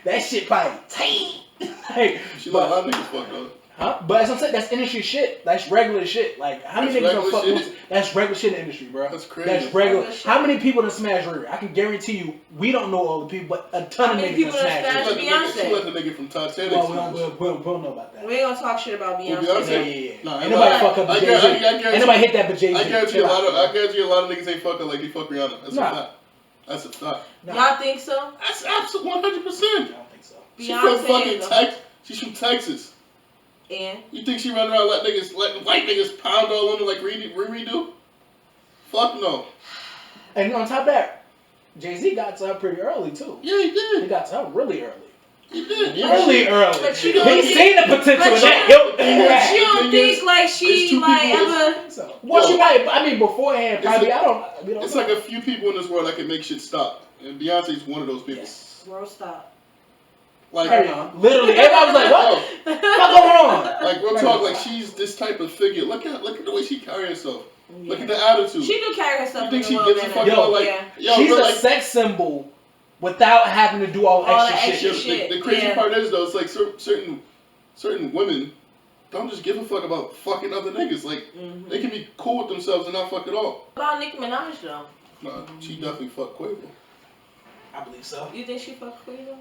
That shit probably tight. She let a lot of niggas fuck though. Huh? But as I'm saying, that's industry shit. That's regular shit. Like how many niggas don't fuck? That's regular shit in the industry, bro. That's crazy. That's regular. How many people done smash Riri? I can guarantee you, we don't know all the people, but a ton of niggas done smash Riri. She let the nigga from Titanic. Well, we don't know about that. We ain't gonna talk shit about Beyonce. Yeah. Ain't nobody fuck up Jay-Z. Ain't nobody hit that but Jay-Z. I guarantee a lot of niggas ain't fucking like they fuck Rihanna. That's a fact. That's a fact. Y'all think so? That's absolutely 100%. I don't think so. She's from fucking Texas. She's from Texas. And you think she run around letting white niggas pound all on her like Riri do? Fuck no. And on top of that, Jay-Z got to her pretty early too. Yeah, he did. He got to her really early. He did. Really early. But he seen the potential in that. But you don't think like she like ever? Well, she probably. I mean, beforehand, probably. It's like a few people in this world that can make shit stop, and Beyonce's one of those people. Yes. World stop. Like, carry on. Literally, everybody was like, "What? What's going on?" Like real talk, like she's this type of figure. Look at the way she carry herself. Yeah. Look at the attitude. She do carry herself. You think she gives a fuck about like? Yo, she's a sex symbol without having to do all extra shit. The crazy part is though, it's like certain women don't just give a fuck about fucking other niggas. Like they can be cool with themselves and not fuck at all. What about Nicki Minaj though? Nah, she definitely fucked Quavo. I believe so. You think she fucked Quavo?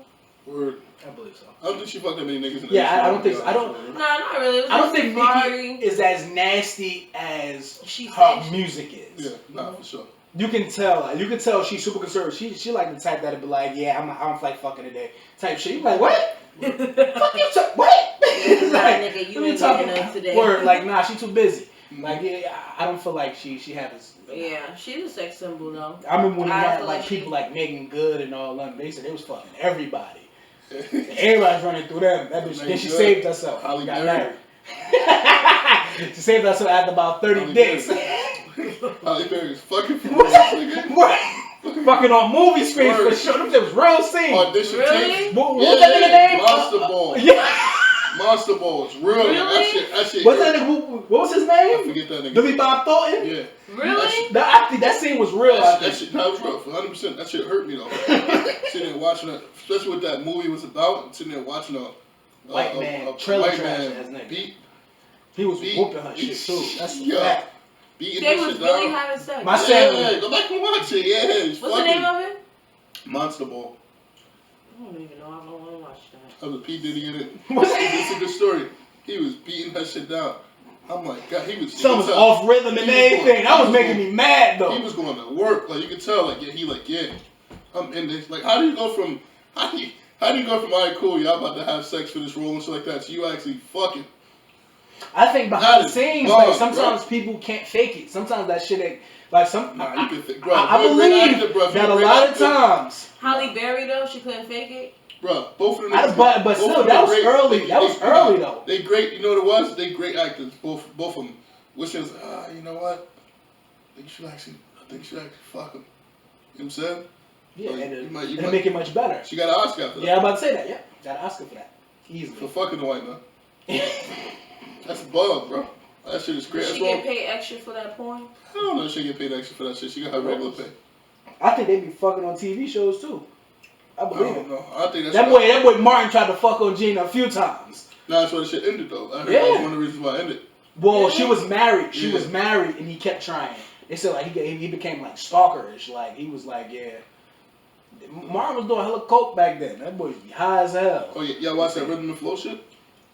Word. I believe so. I don't think she fucked that many niggas in the I don't think so. No, not really. I don't think Nicki is as nasty as her music is. Yeah, nah, for sure. You can tell. You can tell she's super conservative. She like the type that'd be like, yeah, I don't like fucking today. Type shit. You like what? Fuck you. What? Like, nigga, you ain't talking enough today. Word. Like, nah, she too busy. Like, yeah, I don't feel like she had this. Yeah, she's a sex symbol though. I remember when he had like people like Megan Good and all them. They said they was fucking everybody. Everybody's running through them. That bitch. Then she saved herself. Holly Got Berry. married. She saved herself after about 30 days. Holly Berry's fucking for real, nigga. Fucking on movie screens for sure. Them shit was real scene. Audition tapes. What was that nigga name? Monster Ball. Yeah. Monster Balls. Real. Really? That shit. What's that nigga? What was his name? I forget that nigga. Billy Bob Thornton? Yeah. Really? I think that scene was real. That shit was real. 100%. That shit hurt me though. Sitting there watching it, especially what that movie was about. Sitting there watching a white man, trailer trash ass nigga. He was whooping her shit too. That's a fact. Beating They her was shit really down. having sex. Yeah, go back and watch it. Yeah. What's the name of it? Monster Ball. I don't even know. I don't want to watch that. That was P. Diddy in it. It's a good story. He was beating her shit down. I'm like, God, he was. Some was off rhythm and everything. That was making me mad though. He was going to work. Like you could tell. Like yeah, I'm in this. Like how do you go from all right, cool, y'all about to have sex for this role and shit like that, so you actually fucking. I think behind the scenes, like sometimes people can't fake it. Sometimes that shit ain't like some. Nah, you can fake. Bro, I believe that a lot of times. Halle Berry though, she couldn't fake it. Bro, both of them. But still, that was early. That was early though. They great. You know what it was? They great actors. Both of them. Which is, you know what? I think you should actually fuck him. You know what I'm saying? Yeah, like, and it'll make it much better. She got an Oscar for that. Yeah, I'm about to say that. Yeah, got an Oscar for that. Easily. For fucking the white man. That's a bug, bro. That shit is crazy. She get paid extra for that porn? I don't know if she get paid extra for that shit. She got her regular pay. I think they be fucking on TV shows too. I believe it. No, I think that boy Martin tried to fuck on Gina a few times. Nah, that's why the shit ended though. I heard that was one of the reasons why it ended. Well, she was married. She was married, and he kept trying. They said like he became like stalkerish. Like he was like, yeah. Martin was doing hella coke back then. That boy be high as hell. Oh yeah, y'all watch that Rhythm and Flow shit?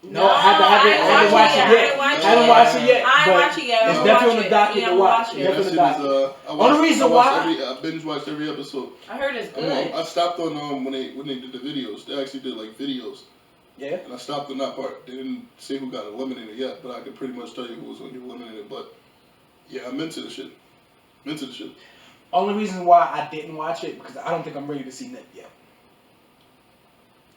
No, I haven't watched it yet. I haven't watched it yet. I ain't watched it yet. It's definitely on the docket to watch. Yeah, that shit is. Only reason why I binge watched every episode. I heard it's good. I stopped on when they did the videos. They actually did like videos. Yeah. And I stopped on that part. They didn't say who got eliminated yet, but I could pretty much tell you who was going to get eliminated. But yeah, I'm into the shit. Only reason why I didn't watch it because I don't think I'm ready to see Nip yet.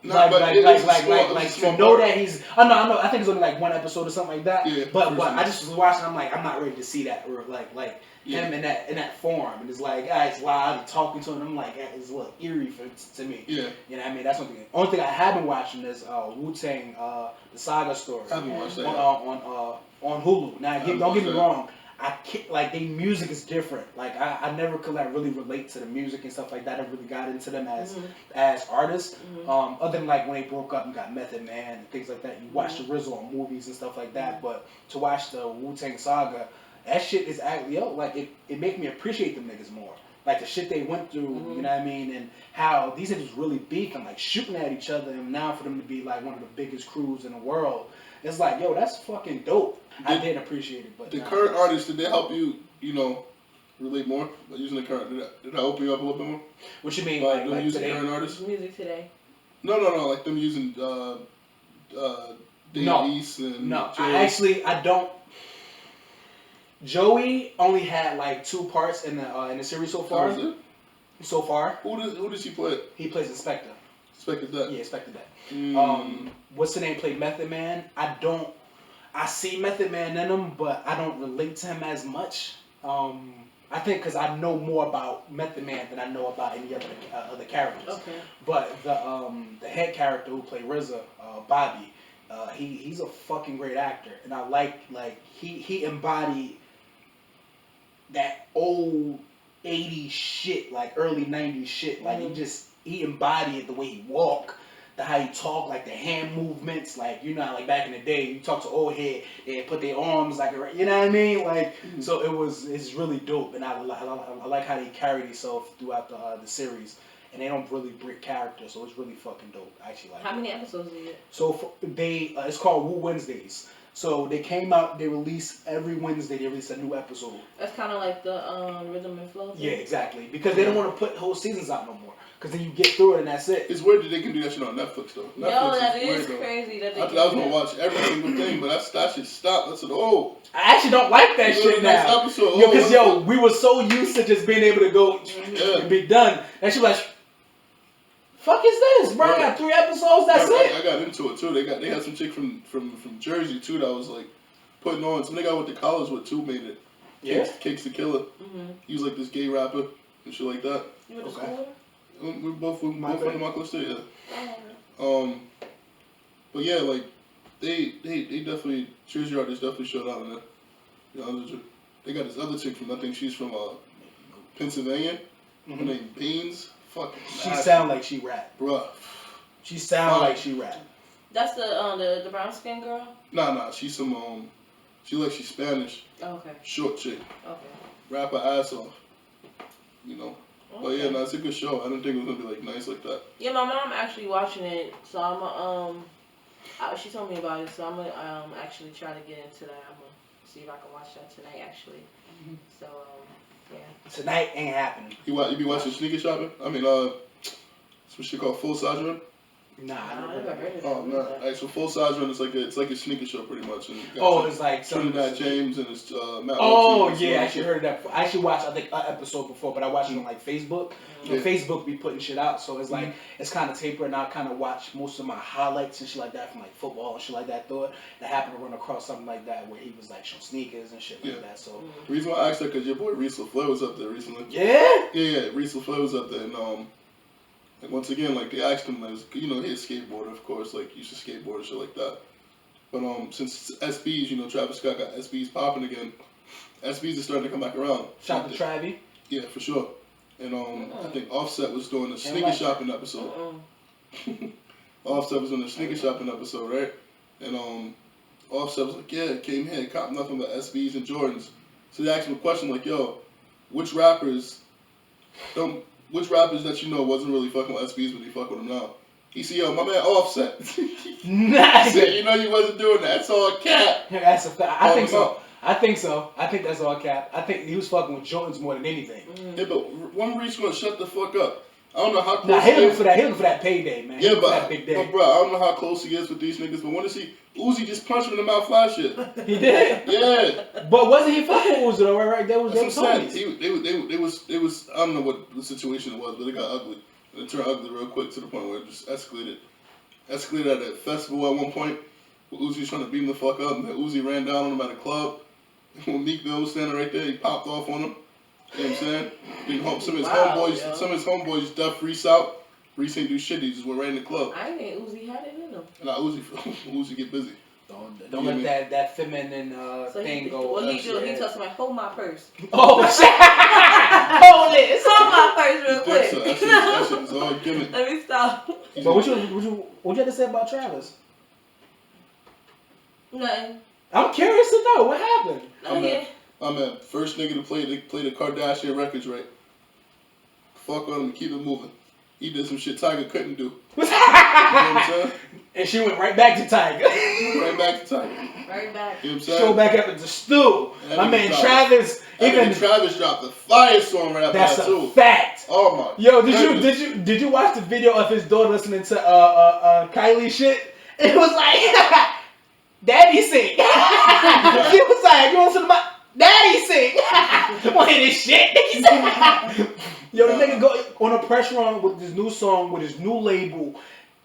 No, like to know that he's. I know. I think it's only like one episode or something like that. Yeah, but I just was watching. I'm like, I'm not ready to see that or like him in that form. And it's like, it's live and talking to him. I'm like, it's a little eerie to me. Yeah. You know what I mean? That's one thing. Only thing I have been watching is Wu-Tang, the Saga story. I haven't watched that on Hulu. Now, don't get me wrong. I can't, like, their music is different. Like, I never could like really relate to the music and stuff like that. I never really got into them as artists. Other than like when they broke up and got Method Man and things like that. You watch the RZA on movies and stuff like that. But to watch the Wu-Tang Saga, that shit is actually like it make me appreciate them niggas more. Like the shit they went through, you know what I mean, and how these niggas really beefing, like shooting at each other, and now for them to be like one of the biggest crews in the world, it's like, yo, that's fucking dope. I didn't appreciate it, but the current artists, did they help you, relate more by using the current? Did that open you up a little bit more? What you mean, like them using today? current artists? Music today. No, like them using Dave East and Joey. I don't. Joey only had like 2 parts in the series so far. How was it? So far. Who does he play? He plays Inspector. Inspector Deck. Yeah, Inspector Deck. What's the name? Played Method Man. I see Method Man in him, but I don't relate to him as much. I think because I know more about Method Man than I know about any other characters. Okay. But the head character who played RZA, Bobby, he's a fucking great actor, and I like he embodied that old 80s shit, like early 90s shit. Like he embodied it, the way he walk, how he talk, like the hand movements, like like back in the day, you talk to old head, they put their arms like, you know what I mean, like so it's really dope, and I like how they carry themselves throughout the series, and they don't really break character, so it's really fucking dope. I actually like. How many episodes is it? So it's called Woo Wednesdays. So they came out, they release every Wednesday, they release a new episode. That's kind of like the Rhythm and Flow thing? Yeah, exactly. Because they don't want to put whole seasons out no more. Because then you get through it and that's it. It's weird that they can do that shit on Netflix though. Netflix that is crazy that they I was gonna watch every single thing, but that shit stopped. I said, I actually don't like that shit now. Because we were so used to just being able to go and be done. And she was like, Fuck is this, bro? I got 3 episodes. That's it. I got into it too. They had some chick from Jersey too that was like putting on. Some nigga I went to college with too made it. Yeah. Cakes the Killer. Mm-hmm. He was like this gay rapper and shit like that. You went to school? We both went to my close yeah. Oh. But yeah, like they definitely Jersey artists definitely showed out in that. You know, they got this other chick from I think she's from Pennsylvania. Her name Beans. Fucking. She sound like she rap, bruh. She sound like she rap. That's the brown skin girl. Nah. She's some she's Spanish. Oh, okay. Short chick. Okay. Rap her ass off. You know. Okay. But yeah, no, it's a good show. I didn't think it was gonna be like nice like that. Yeah, my mom actually watching it, so I'm she told me about it, so I'm gonna actually try to get into that. I'm gonna see if I can watch that tonight actually. Mm-hmm. So yeah. Tonight ain't happening. You be watching sneaker shopping? I mean, some shit called Full Size Run. Nah, I never heard of it. Oh no! Alright, so Full Size Run is like a sneaker show pretty much. And it's like Trinidad James and it's Matt. Oh yeah, I actually heard that. I actually watched I think an episode before, but I watched it on like Facebook. Yeah. Facebook be putting shit out, so it's like it's kind of taper, and I kind of watch most of my highlights and shit like that from like football and shit like that. Thought I happened to run across something like that where he was like showing sneakers and shit like that. So the reason why I asked that because your boy Reese LaFleur was up there recently. Yeah. Yeah, Reese LaFleur was up there, and like once again, like they asked him, like, you know, he's a skateboarder, of course, like used to skateboard and shit like that. But since SBs, you know, Travis Scott got SBs popping again, SBs are starting to come back around. Shout to Travie. Yeah, for sure. And I think Offset was doing a sneaker shopping episode. Offset was doing a sneaker shopping episode, right? And Offset was like, yeah, came here, cop nothing but SBs and Jordans. So they asked him a question like, yo, which rappers that you know wasn't really fucking with SBs, but he fuck with them now? He said, yo, my man Offset. Nice. He said, you know you wasn't doing that. That's all cap. Yeah, that's a fact. I think so. I think that's all cap. I think he was fucking with Jordans more than anything. Yeah, but one Reach gonna shut the fuck up. I don't know how close he looking for that. He looking for that payday, man. Yeah, that big day. But bro, I don't know how close he is with these niggas. But when to see Uzi just punch him in the mouth, fly shit. He did. Yeah. But wasn't he fucking with Uzi though? Right? That was That's what I'm saying. It was. I don't know what the situation it was, but it got ugly. And it turned ugly real quick to the point where it just escalated. Escalated at a festival at one point. Where Uzi was trying to beat him the fuck up, and then Uzi ran down on him at a club. When Meek Mill was standing right there, he popped off on him. You know what I'm saying? Some of his homeboys duffed Reese out. Reese ain't do shit. He just went right in the club. I think Uzi had it in him. Nah, Uzi get busy. Don't let that feminine thing go. What he do? He tells me, hold my purse. Oh shit! Hold it. Hold my purse real quick. So. That shit is all gimmick. Let me stop. But what you had to say about Travis? Nothing. I'm curious to know what happened. I'm at first nigga to play the Kardashian records right. Fuck on him and keep it moving. He did some shit Tiger couldn't do. You know what I'm saying? And she went right back to Tiger. Right back. You know what I'm saying? Show back up at the stew. My man Travis. Travis dropped the fire song right after that too. That's a fact. Oh my. Yo, did you watch the video of his daughter listening to Kylie shit? It was like, Daddy sing. He was like, you want to listen to my Daddy sing? Want to hear this shit? He said, yo, the nigga go on a press run with this new song with his new label.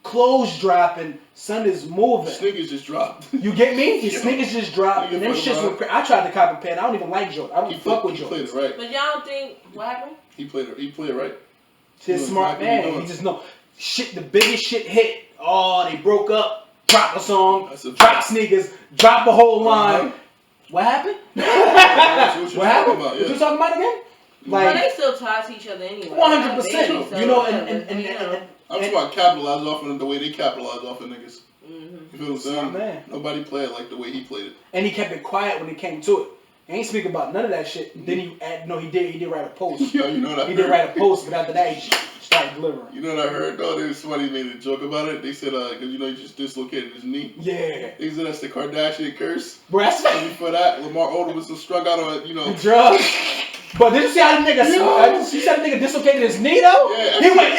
Clothes dropping, son is moving. Sneakers just dropped. You get me? His sneakers just dropped, and them shits were crazy. I tried to copy pen. I don't even like Jordan. I don't fuck with Jordan. He played it right. But y'all don't think what happened? He played it right. He's a smart man. He just know shit. The biggest shit hit. Oh, they broke up. Drop a song. Drop sneakers. Drop a whole line. What happened? What happened? About, What you talking about again? Like, they still tied to each other anyway. 100%. You know, and I'm talking about capitalize off of the way they capitalize off of niggas. Mm-hmm. You feel what I'm saying? Man. Nobody played it like the way he played it. And he kept it quiet when it came to it. He ain't speak about none of that shit. Then he did write a post. Yo, you know what I He did write a post, but after that he started delivering. You know what I heard though? There was somebody made a joke about it. They said, because you know he just dislocated his knee. Yeah. They said that's the Kardashian curse. Bro, that's and before that, Lamar Odom was so strung out on, drugs. But did you see how the nigga? You see how the nigga dislocated his knee though? Yeah. He went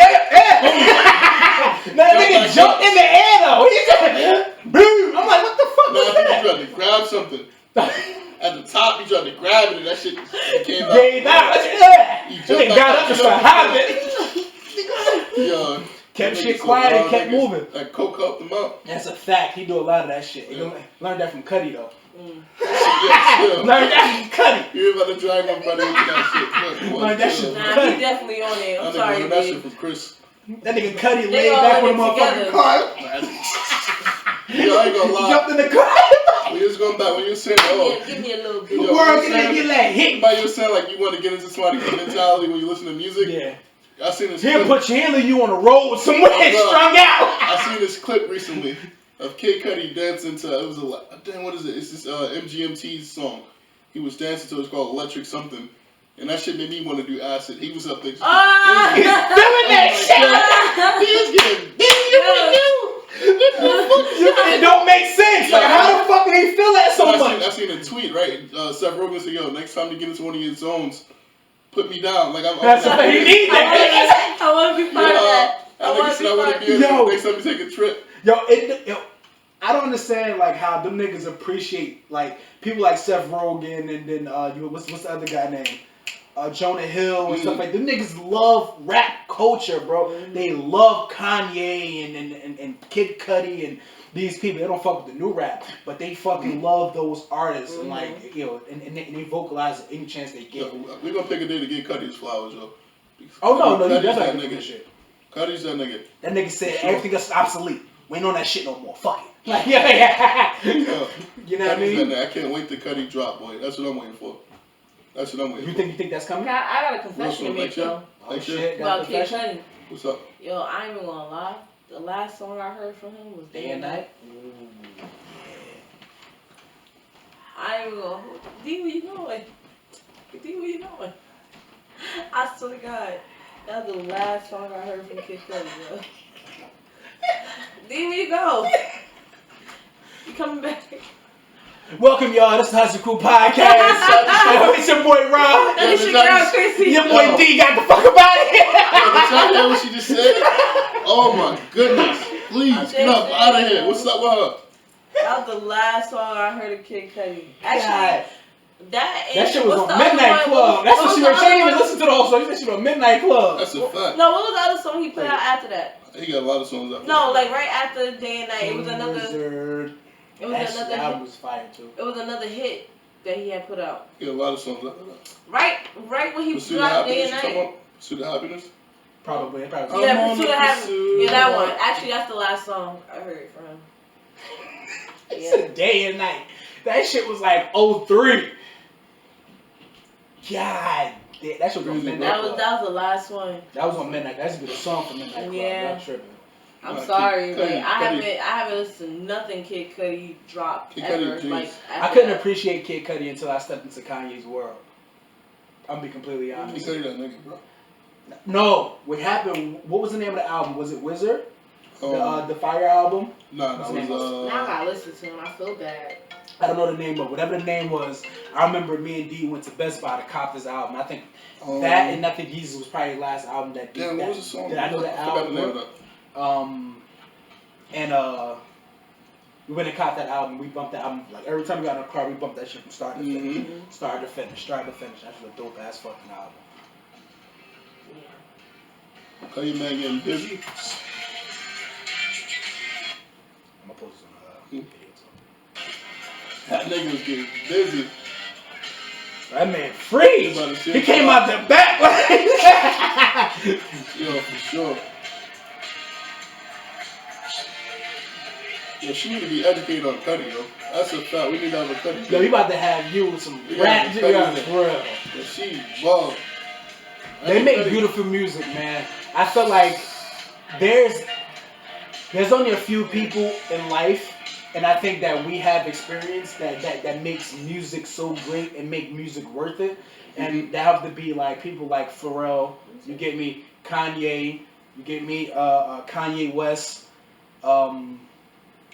Now the nigga jumped in the air though. He just boom. I'm like, what the fuck was that? He tried to grab something. At the top, he tried to grab it, and that shit came out. He jumped got up and started hopping. Yo, Kept shit quiet and kept moving. Like Coke helped him out. That's a fact. He do a lot of that shit. He learned that from Cuddy though. Yeah, learned that from Cuddy. You about to drag my brother into that shit. Learned that shit from Nah, Cuddy. he definitely on it. I'm I sorry, learned that shit from Chris. That nigga Cuddy They laid all back in with a it motherfucking together. car. Yo, I ain't gonna lie. Jumped in the car. When you was going back, when you were saying, oh, give me a little bit. The world can get like hit. Somebody you were saying like you want to get into somebody's mentality when you listen to music. Yeah. I seen this. He'll clip. put you on the road somewhere strung out. I seen this clip recently of Kid Cudi dancing to it was a damn what is it? It's this MGMT's song. He was dancing to it's called Electric Something. And that shit made me want to do acid. He was up there. He's feeling that shit. He was getting It don't make sense. Like, how the fuck did he feel that so much? I seen a tweet, right? Seth Rogen said, yo, next time you get into one of your zones, put me down. Like, That's what he need that. I want to be part of that. I want to be next time you take a trip. Yo, I don't understand like how them niggas appreciate like people like Seth Rogen and then what's the other guy name? Jonah Hill and stuff like that. Them niggas love rap culture, bro. They love Kanye and Kid Cudi and these people. They don't fuck with the new rap, but they fucking love those artists and like and they vocalize it any chance they get. Yo, we're gonna pick a day to get Cudi his flowers, yo. Oh no, you Cudi's definitely that nigga. shit. Cudi's that nigga. That nigga said everything else is obsolete. We ain't on that shit no more. Fuck it. Like yeah. You know what I mean? I can't wait till Cudi drop, boy. That's what I'm waiting for. That's what I'm waiting for. You think that's coming? I got a confession to make though. Oh shit, About Kid Cudi. What's up? Yo, I ain't even gonna lie. The last song I heard from him was Day and Night. I ain't even gonna. D, where you going? D, where you going? I swear to God, that was the last song I heard from Kid Cudi, bro. D, where you go? You coming back? Welcome y'all, this is the Hustle Crew Podcast. It's your boy Rob. That is your girl, Chrissy. Your boy D got the fuck up out of here. Did y'all hear what she just said? Oh my goodness. Please, get up out of here. What's up with her? That was the last song I heard of Kid Cudi. Actually, that shit was on Midnight Club. That's what she was. She didn't even listen to the whole song. She said she was on Midnight Club. That's a fact. No, what was the other song he put out after that? He got a lot of songs after No, that. like right after Day and Night. It was another. Wizard. It was That another. album Hit. was fire too. It was another hit that he had put out. He got a lot of songs after that. Right when he Pursuit of dropped Day Happiness, and you talking Night. about? Pursuit of Happiness? Probably. Yeah, I'm on Pursuit the of Happiness. pursuit Yeah, that of- one. Actually, that's the last song I heard from him. It's Day and Night. That shit was like 03. God damn, that shit was on Midnight Club. That was the last one. That was on Midnight. That should be the song for Midnight Club. Yeah. I'm tripping. I'm Nah, sorry, Kid but Cudi- I haven't listened to nothing Kid Cudi dropped Kid ever. Cudi, Like jeez. I couldn't appreciate Kid Cudi until I stepped into Kanye's world. I'm gonna be completely He honest. tell you that nigga, bro. No, what happened? What was the name of the album? Was it Wizard? The Fire album? Nah, What's that the name was Now I gotta listen to him. I feel bad. I don't know the name of it. Whatever the name was. I remember me and D went to Best Buy to cop this album. I think that and Nothing Jesus was probably the last album that. Damn, what was the song? Did I know the forgot the album? name of that. And we went and caught that album. We bumped that album like every time we got in the car. We bumped that shit from start to finish, start to finish. That's a dope ass fucking album. Call your man getting busy. I'm gonna post this on That nigga was getting busy. that man free. He about to He shit came out. out the back. Yo, for sure. Yo, she need to be educated on Cudi, yo. That's a fact. We need to have a Cudi. Yo, we about to have you with some Yeah, rap. Cudi Yeah, is it. for real. Yo, she ball. They make beautiful music, man. I feel like there's only a few people in life, and I think that we have experience that makes music so great and make music worth it. And that have to be like people like Pharrell, you get me, Kanye, you get me, Kanye West. I'm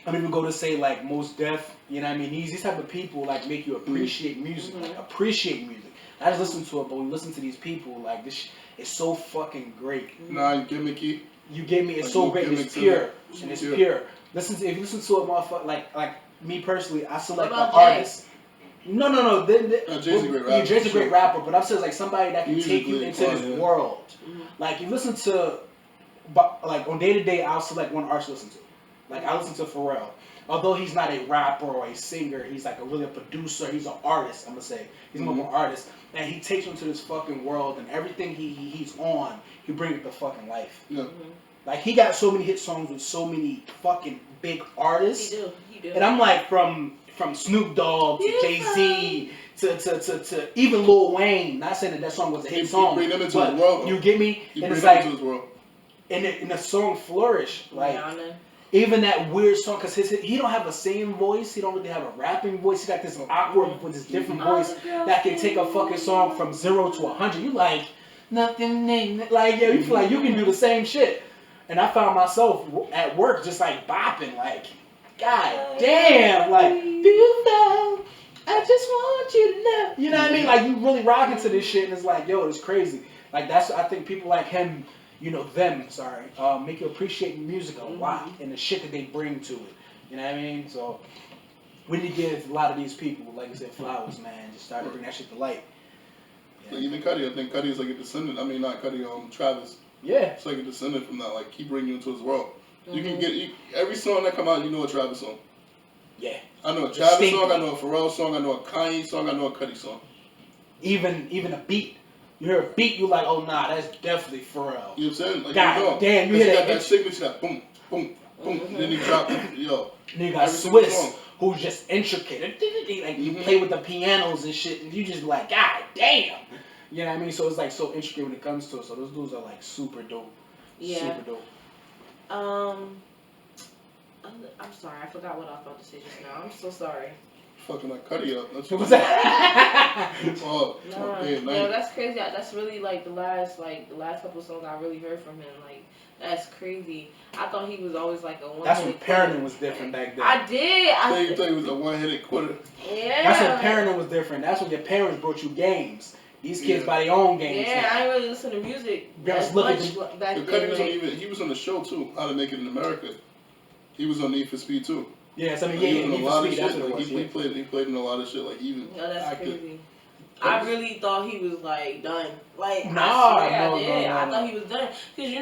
even go to say like Mos Def, you know what I mean? These type of people like make you appreciate music, like appreciate music. I just listen to it, but when you listen to these people, like this is so fucking great. Nah, gimmicky. You get me? It's Like, so you great. gimmick It's to pure, it. and it's Pure. pure. If you listen to a motherfucker like me personally, I select What the about Jay? artist. No. Jay's a great rapper. Jay's a great rapper, but I'm saying like somebody that can take you Musically into this inclined, yeah. world. Like you listen to but like on day to day, I'll select one artist to listen to. Like I listen to Pharrell. Although he's not a rapper or a singer, he's like a producer. He's an artist. I'm gonna say he's more of an artist, and he takes you into this fucking world, and everything he's on, he brings it to fucking life. Yeah. Like he got so many hit songs with so many fucking big artists. He do. And I'm like from Snoop Dogg to Jay-Z to even Lil Wayne. Not saying that song was a hit song, bring them into but his world, you get me. He and it's them like into his world. and the song flourished. Like Yeah, I know. even that weird song, cause he don't have a singing voice. He don't really have a rapping voice. He got this awkward with this different voice that can take a fucking song from 0 to 100. You like nothing, like you feel like you can do the same shit. And I found myself at work just like bopping, like, God damn, like, do you know? I just want you to know. You know what I mean? Like, you really rocking to this shit, and it's like, yo, it's crazy. Like, I think people like him, make you appreciate music a lot and the shit that they bring to it. You know what I mean? So, we need to give a lot of these people, like I said, flowers, man. Just start to bring that shit to light. Yeah. Like even Cudi, I think Cudi is like a descendant. I mean, not Cudi, Travis. Yeah. It's like a descendant from that. Like, he bring you into his world. You can get every song that come out, you know a Travis song. Yeah. I know a Travis song, I know a Pharrell song, I know a Kanye song, I know a Cudi song. Even a beat. You hear a beat, you like, oh nah, that's definitely Pharrell. You know what I'm saying? Like, God damn, you hear that? That signature, that boom, boom, boom, and then he drop, yo. And you got Swiss, who's just intricate. Like, you play with the pianos and shit, and you just be like, God damn. You know what I mean? So it's like so intricate when it comes to it. So those dudes are like super dope. Yeah. Super dope. I'm sorry, I forgot what I was about to say just now. I'm so sorry. Fucking like Cudi up. That's What's that? No, that's crazy. That's really like the last couple of songs I really heard from him. Like, that's crazy. I thought he was always like a one. That's when parenting was different back then. I did. I thought he was a one-headed quitter. Yeah. That's when parenting was different. That's when your parents brought you games. These kids buy their own games. Yeah, now. I didn't really listen to music as look much at back Cudi then. was he was on the show too, How to Make It in America. He was on Need for Speed too. Yes, I mean, He was in a lot of shit. That's what Like, it was. he played in a lot of shit. Like even. Oh, that's acted. crazy. I really thought he was like done. Like No, I no, did. no, I no. thought he was done because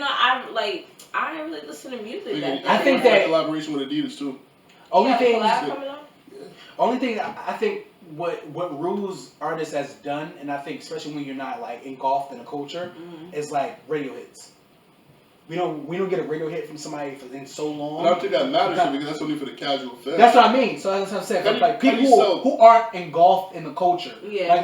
I didn't really listen to music. I think that collaboration with Adidas too. Only thing I think what Rule's artist has done, and I think especially when you're not like engulfed in a culture, is like radio hits. We don't get a radio hit from somebody in so long. But I don't think that matters because that's only for the casual fan. That's what I mean. So that's what I'm saying. Like people who aren't engulfed in the culture. Yeah.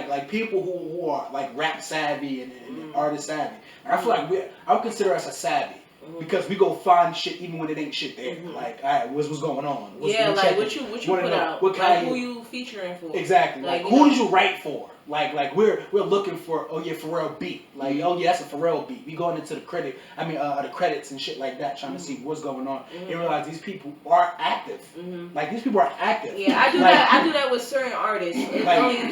Like people who are like rap savvy and artist savvy. I feel like I would consider us a savvy. Because we go find shit even when it ain't shit there. Like, all right, what's going on? What you put out? What kind who you featuring for? Exactly. Like who did you write for? Like we're looking for Pharrell beat. Like that's a Pharrell beat. We going into the credits and shit like that, trying to see what's going on. And realize these people are active. Like these people are active. Yeah, I do that. I do that with certain artists. It's only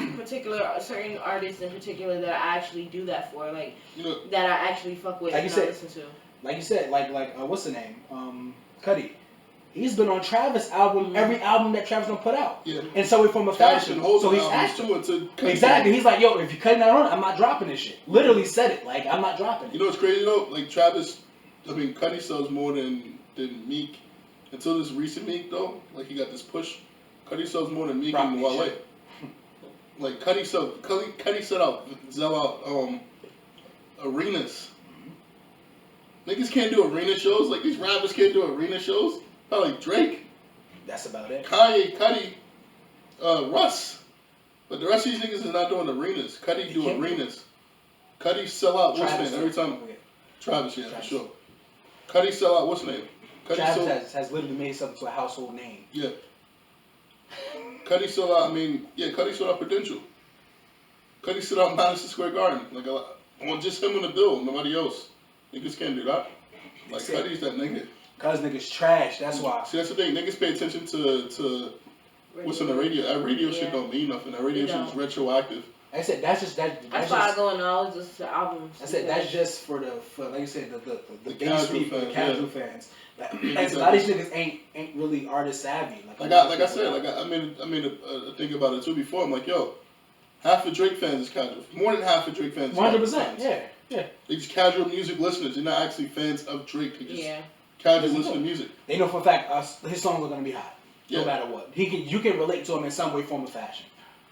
certain artists in particular that I actually do that for. Like that I actually fuck with and I listen to. Like you said, what's the name? Cudi. He's been on Travis album, every album that Travis gonna put out. Yeah. And so we're from a fashion. So he's asking. Exactly. He's like, yo, if you're cutting that on, I'm not dropping this shit. Literally said it. Like, I'm not dropping it. You know what's crazy though? Like Travis, Cudi sells more than Meek. Until this recent Meek though, like he got this push. Cudi sells more than Meek and Wale. Like Cudi sell out arenas. Niggas can't do arena shows. Like, these rappers can't do arena shows. Not like Drake. That's about it. Kanye, Cudi, Russ. But the rest of these niggas is not doing arenas. Cudi do arenas. Cudi sell out what's name every time. Travis, for sure. Cudi sell out what's name. Travis has literally made something to a household name. Yeah. Cudi sell out, Cudi sold out Prudential. Cudi sold out Madison Square Garden. Like, just him on the bill, nobody else. Niggas can't do that. Like, Cudi's that nigga. Cause niggas trash, that's why. See, that's the thing. Niggas pay attention to what's on the radio. That radio shit don't mean nothing. That radio shit is retroactive. I said that's why I go in all just albums. I said that's just for like you said the casual people, fans, the casual fans. Like, a lot of these niggas ain't really artist savvy. Like I said, I made a thing about it too before. I'm like, yo, Half of Drake fans is casual. More than half of Drake fans. 100%. Yeah. They're just casual music listeners. They're not actually fans of Drake. They just casual listen to music. They know for a fact his songs are gonna be hot, no matter what. You can relate to him in some way, form, or fashion.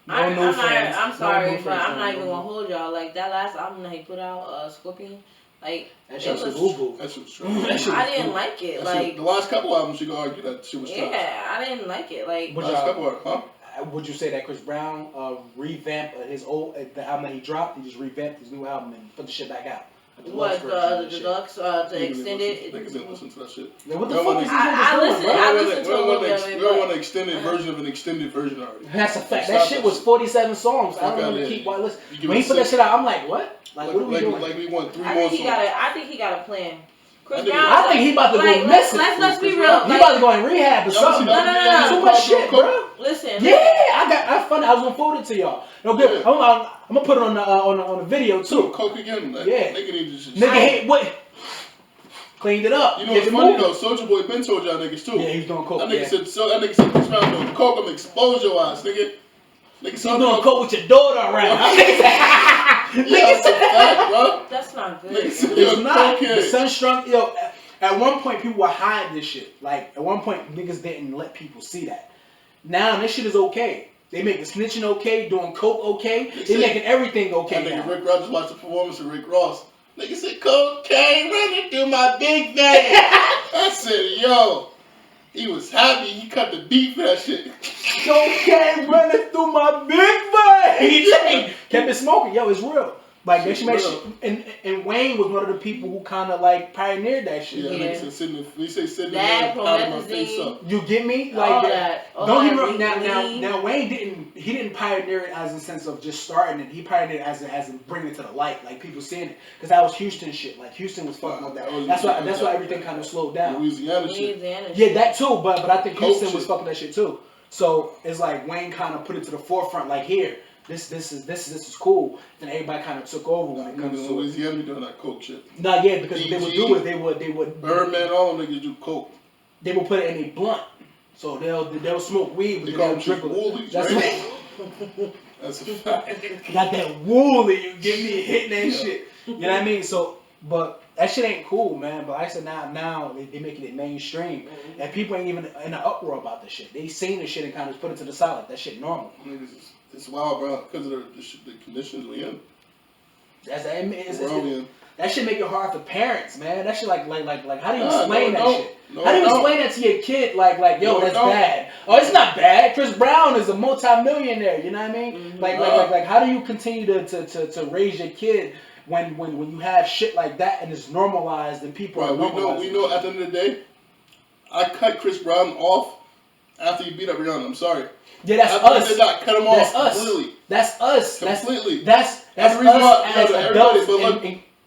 I'm sorry, but I'm not even gonna hold y'all. Like that last album that he put out, Scorpion. Like that shit was boo. That shit was true. I didn't like it. Like the last couple albums, you can argue that shit was trash. Yeah, I didn't like it. Like last couple, huh? Would you say that Chris Brown revamped his the album that he dropped? He just revamped his new album and put the shit back out. What the deluxe to extend it? Niggas didn't listen to that shit. Yeah, what the fuck is I listened to a little bit of it. We don't want an extended version of an extended version already. That's a fact. That shit was 47 songs. I don't want to keep while listening. When he put that shit out, I'm like, what? Like what are we doing? Like we want 3 more songs. I think he got a plan. Chris Brown. I think he about to go missing. Let's be real. He about to go in rehab or something. No. Too much shit, bro. Listen. Yeah, I was gonna forward it to y'all. No good. I'm gonna put it on the video too. Coke again. Yeah. Nigga hate what? Cleaned it up. You know what's funny though? Soulja Boy been told y'all niggas too. Yeah, he's doing coke. That nigga said Chris Brown doing coke. I'm gonna expose your ass, nigga. He's doing coke with your daughter around. That's a fact, bro. That's not good. It's not. The Sunstrung, at one point people were hiding this shit. Like at one point niggas didn't let people see that. Now this shit is okay. They making snitching okay, doing coke okay. They making everything okay. That nigga Rick Ross just watched the performance of Rick Ross. Nigga said cocaine running through my big vein. I said, yo, he was happy. He cut the beat for that shit. Cocaine running through my big vein. Kept it smoking. Yo, it's real. Like that shit makes shit, and Wayne was one of the people who kind of like pioneered that shit. Yeah, yeah. We say sitting there, powder my face up. You get me? Like don't get me wrong. Now Wayne didn't pioneer it as a sense of just starting it. He pioneered it as in bringing it to the light, like people seeing it, because that was Houston shit. Like Houston was fucking up that. That's why everything kind of slowed down. Louisiana shit. Yeah, that too. But I think Houston was fucking that shit too. So it's like Wayne kind of put it to the forefront. Like here. This is cool. Then everybody kind of took over when it comes to Louisiana doing that coke shit. Not yet, because what they would do is they would Birdman, all them niggas do coke. They would put it in a blunt, so they'll smoke weed, but they'll drink it. Woolies, That's right? That's a fact. Got that woolly, you get me hitting that shit. You know what I mean? So, but that shit ain't cool, man. But like I said, now they making it mainstream, and people ain't even in an uproar about this shit. They seen this shit and kind of put it to the side like that shit normal. It's wild, bro, because of the conditions we in. That shit make it hard for parents, man. That shit like how do you explain that shit? How do you explain that to your kid? Like yo, that's bad. Oh, it's not bad. Chris Brown is a multi-millionaire. You know what I mean? Like how do you continue to raise your kid when you have shit like that and it's normalized and people are normalized? We know. At the end of the day, I cut Chris Brown off after he beat up Rihanna. I'm sorry. Yeah, that's us. I did not cut him off completely. That's us. Completely. That's the reason why as adults.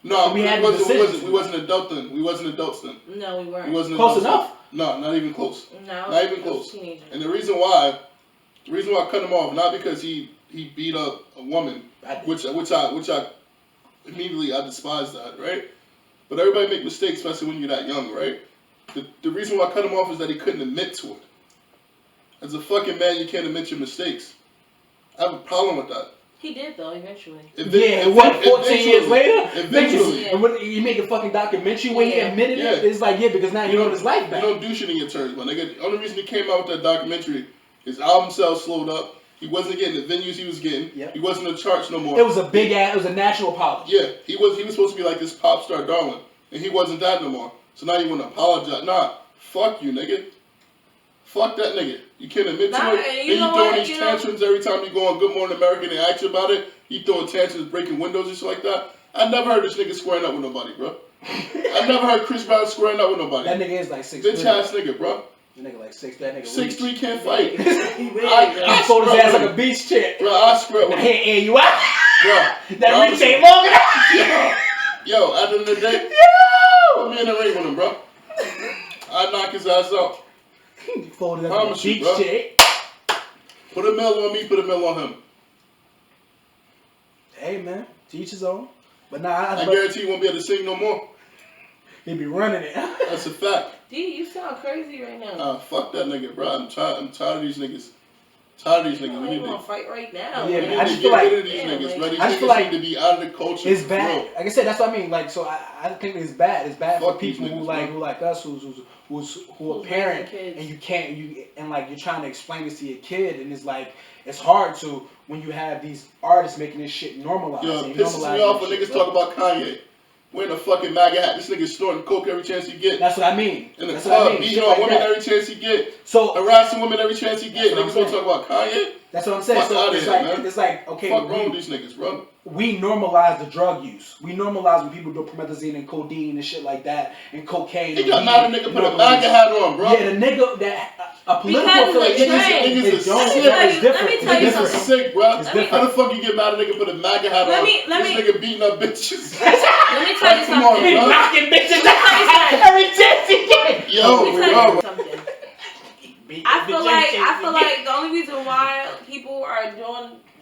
No, we wasn't adults then. We wasn't adults then. No, we weren't. We wasn't close enough. No, not even close. No, not even close. And the reason why I cut him off, not because he beat up a woman, which I immediately I despise that, right? But everybody make mistakes, especially when you're that young, right? The reason why I cut him off is that he couldn't admit to it. As a fucking man, you can't admit your mistakes. I have a problem with that. He did though, eventually. 14 years later? Eventually. And when you make a fucking documentary when he admitted it, it's like, because now he wrote his life back. You don't do shit in your terms, man. The only reason he came out with that documentary, his album sales slowed up. He wasn't getting the venues he was getting. Yep. He wasn't in the charts no more. It was it was a national apology. Yeah, he was supposed to be like this pop star darling, and he wasn't that no more. So now you want to apologize? Nah, fuck you, nigga. Fuck that nigga. You can't admit to it. And you throwing these tantrums every time you go on Good Morning America and they ask you about it. You throwing tantrums, breaking windows and shit like that. I never heard this nigga squaring up with nobody, bro. I never heard Chris Brown squaring up with nobody. That nigga is like 6'3". Bitch ass nigga, bro. That nigga like 6'3". That nigga 6'3" can't fight. I fold his ass like a beach chick. Bro, I swear. I can't air you out. Bro. That reach ain't long enough. Yo, at the end of the day, put me in the ring with him, bro. I knock his ass out. Folded up like a beach chick. Put a mill on me, put a mill on him. Hey, man. To each his own. But I guarantee you won't be able to sing no more. He be running it. That's a fact. D, you sound crazy right now. Fuck that nigga, bro. I'm tired of these niggas Tired of these niggas. We need to fight right now. Yeah, man. I just feel like these niggas, bro. These I just niggas feel like need to be out of the culture. it's bad. Like I said, that's what I mean. Like, so I think it's bad. It's bad for people niggas, who like us, who a parent, and you're trying to explain this to your kid, and it's like it's hard to when you have these artists making this shit normalized. Yo, it pisses me off when niggas talk about Kanye. Wearing a fucking MAGA hat. This nigga snorting coke every chance he get. That's what I mean. In the club, beating on women every chance he get. So harassing women every chance he get. Niggas gonna talk about Kanye. That's what I'm saying. Fuck so out it's here, like man. it's like okay. Fuck wrong with these niggas, bro. We normalize the drug use. We normalize when people do promethazine and codeine and shit like that and cocaine. They got mad a nigga put a MAGA hat on, bro. Yeah, the nigga that a political affiliation niggas is different. Let me tell you Niggas something. is sick, bro. It's different. How the fuck you get mad a nigga put a MAGA hat on? This nigga beating up bitches. Let me tell you Come on, something. bro. Knocking bitches every chance he gets. Let me tell you Yo, something. I feel like the only reason why people are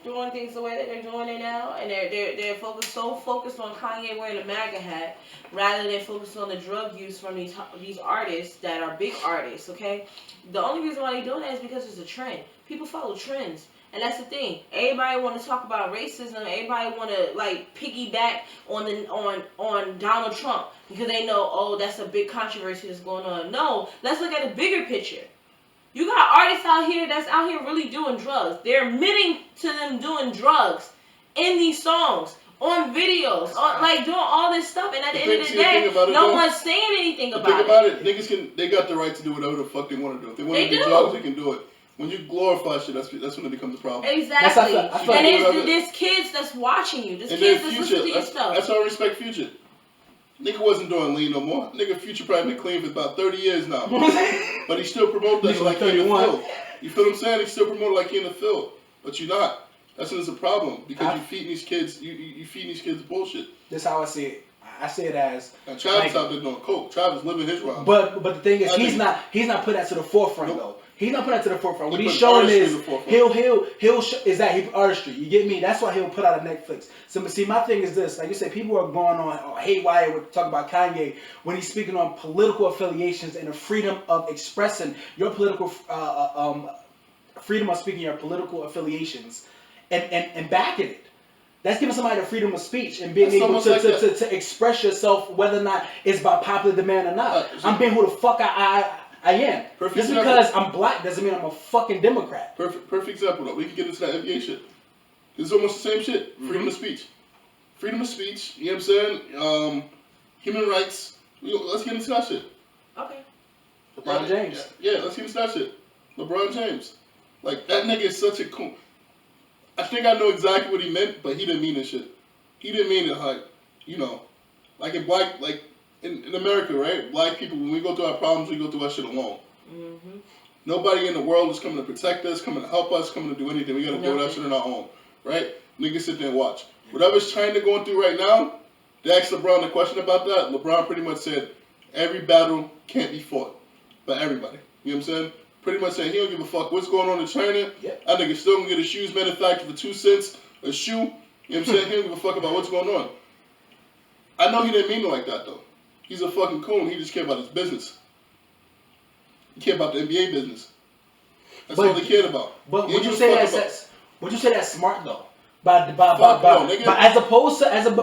doing things the way that they're doing it now, and they're focused on Kanye wearing a MAGA hat, rather than focused on the drug use from these artists that are big artists. Okay, the only reason why they're doing that is because it's a trend. People follow trends. And that's the thing. Everybody want to talk about racism. Everybody want to like piggyback on Donald Trump because they know, oh, that's a big controversy that's going on. No, let's look at the bigger picture. You got artists out here that's out here really doing drugs. They're admitting to them doing drugs in these songs, on videos, like doing all this stuff. And at the end of the day, no one's saying anything about it. Think about it. Niggas they got the right to do whatever the fuck they want to do. If they want to do drugs, they can do it. When you glorify shit, that's when it becomes a problem. Exactly. And there's kids that's watching you. There's kids that's listening to your stuff. That's why I respect Future. Nigga wasn't doing lean no more. Nigga Future probably been clean for about 30 years now. But he still promote that shit like he in the field. You feel what I'm saying? He still promote like he in the field. But you're not. That's when it's a problem. Because you feeding these kids bullshit. That's how I see it. I see it as and Travis out there doing coke. Travis living his rhyme. But the thing is, he's not put that to the forefront though. He's not put that to the forefront. What he's showing is he'll is that he artistry. You get me? That's why he'll put out a Netflix. So see, my thing is this. Like you said, people are going on haywire with talk about Kanye when he's speaking on political affiliations and the freedom of expressing your political freedom of speaking your political affiliations and backing it. That's giving somebody the freedom of speech and being able to express yourself, whether or not it's by popular demand or not. I'm being who the fuck I am. Just because I'm black doesn't mean I'm a fucking Democrat. Perfect example though. We can get into that NBA shit. It's almost the same shit. Freedom of speech. Freedom of speech. You know what I'm saying? Human rights. Let's get into that shit. Okay. LeBron James. Yeah, let's get into that shit. LeBron James. Like that nigga is such a cool. I think I know exactly what he meant, but he didn't mean this shit. He didn't mean it like, like in black, like in America, right? Black people, when we go through our problems, we go through our shit alone. Mm-hmm. Nobody in the world is coming to protect us, coming to help us, coming to do anything. We gotta deal with that shit on our own, right? Niggas sit there and watch. Whatever's China going through right now, they asked LeBron a question about that. LeBron pretty much said, every battle can't be fought by everybody. You know what I'm saying? Pretty much saying he don't give a fuck what's going on in China. Yep. That nigga still gonna get his shoes manufactured for 2 cents a shoe. You know what I'm saying? He don't give a fuck about what's going on. I know he didn't mean it like that though. He's a fucking coon. He just cared about his business. He cared about the NBA business. That's all they cared about. But would you say that's smart though? But as opposed to listen.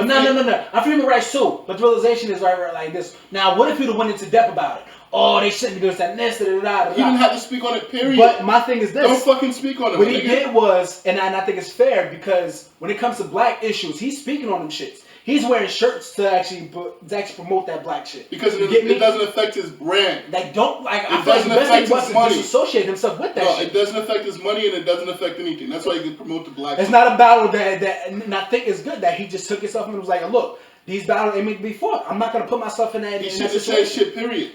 No. I'm for human rights too. But the realization is right like this. Now, what if you'd have went into depth about it? Oh, they shouldn't be doing that. He didn't have to speak on it. Period. But my thing is this: don't fucking speak on it. What he did was, and I think it's fair because when it comes to black issues, he's speaking on them shits. He's wearing shirts to actually promote that black shit. Because it doesn't affect his brand. I feel like the best thing was to disassociate himself with that shit. No, it doesn't affect his money and it doesn't affect anything. That's why you can promote the black. It's not a battle that, and I think it's good that he just took himself and was like, look, these battles ain't meant to be fought. I'm not gonna put myself in that. He shouldn't have said shit. Period.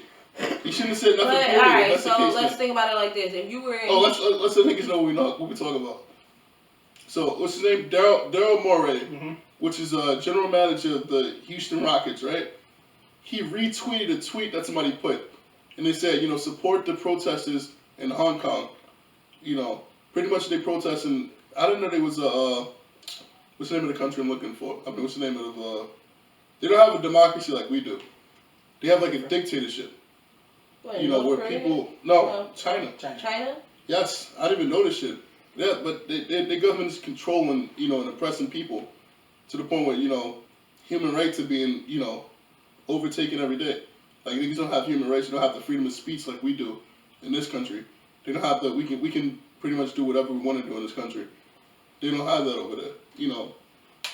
He shouldn't have said nothing. Period. All right, so let's think about it like this: if you were in, let's let niggas know what we talking about. So what's his name? Daryl Morey. Mm-hmm. Which is a general manager of the Houston Rockets, right? He retweeted a tweet that somebody put. And they said, support the protesters in Hong Kong. Pretty much they protesting. I didn't know there was what's the name of the country I'm looking for? I mean, what's the name of they don't have a democracy like we do. They have like a dictatorship. What, you know, North where Korea? people China. China? Yes, I didn't even know this shit. Yeah, but the government is controlling, you know, and oppressing people to the point where, you know, human rights are being, you know, overtaken every day. Like niggas don't have human rights. You don't have the freedom of speech like we do in this country. They don't have the we can pretty much do whatever we want to do in this country. They don't have that over there. You know.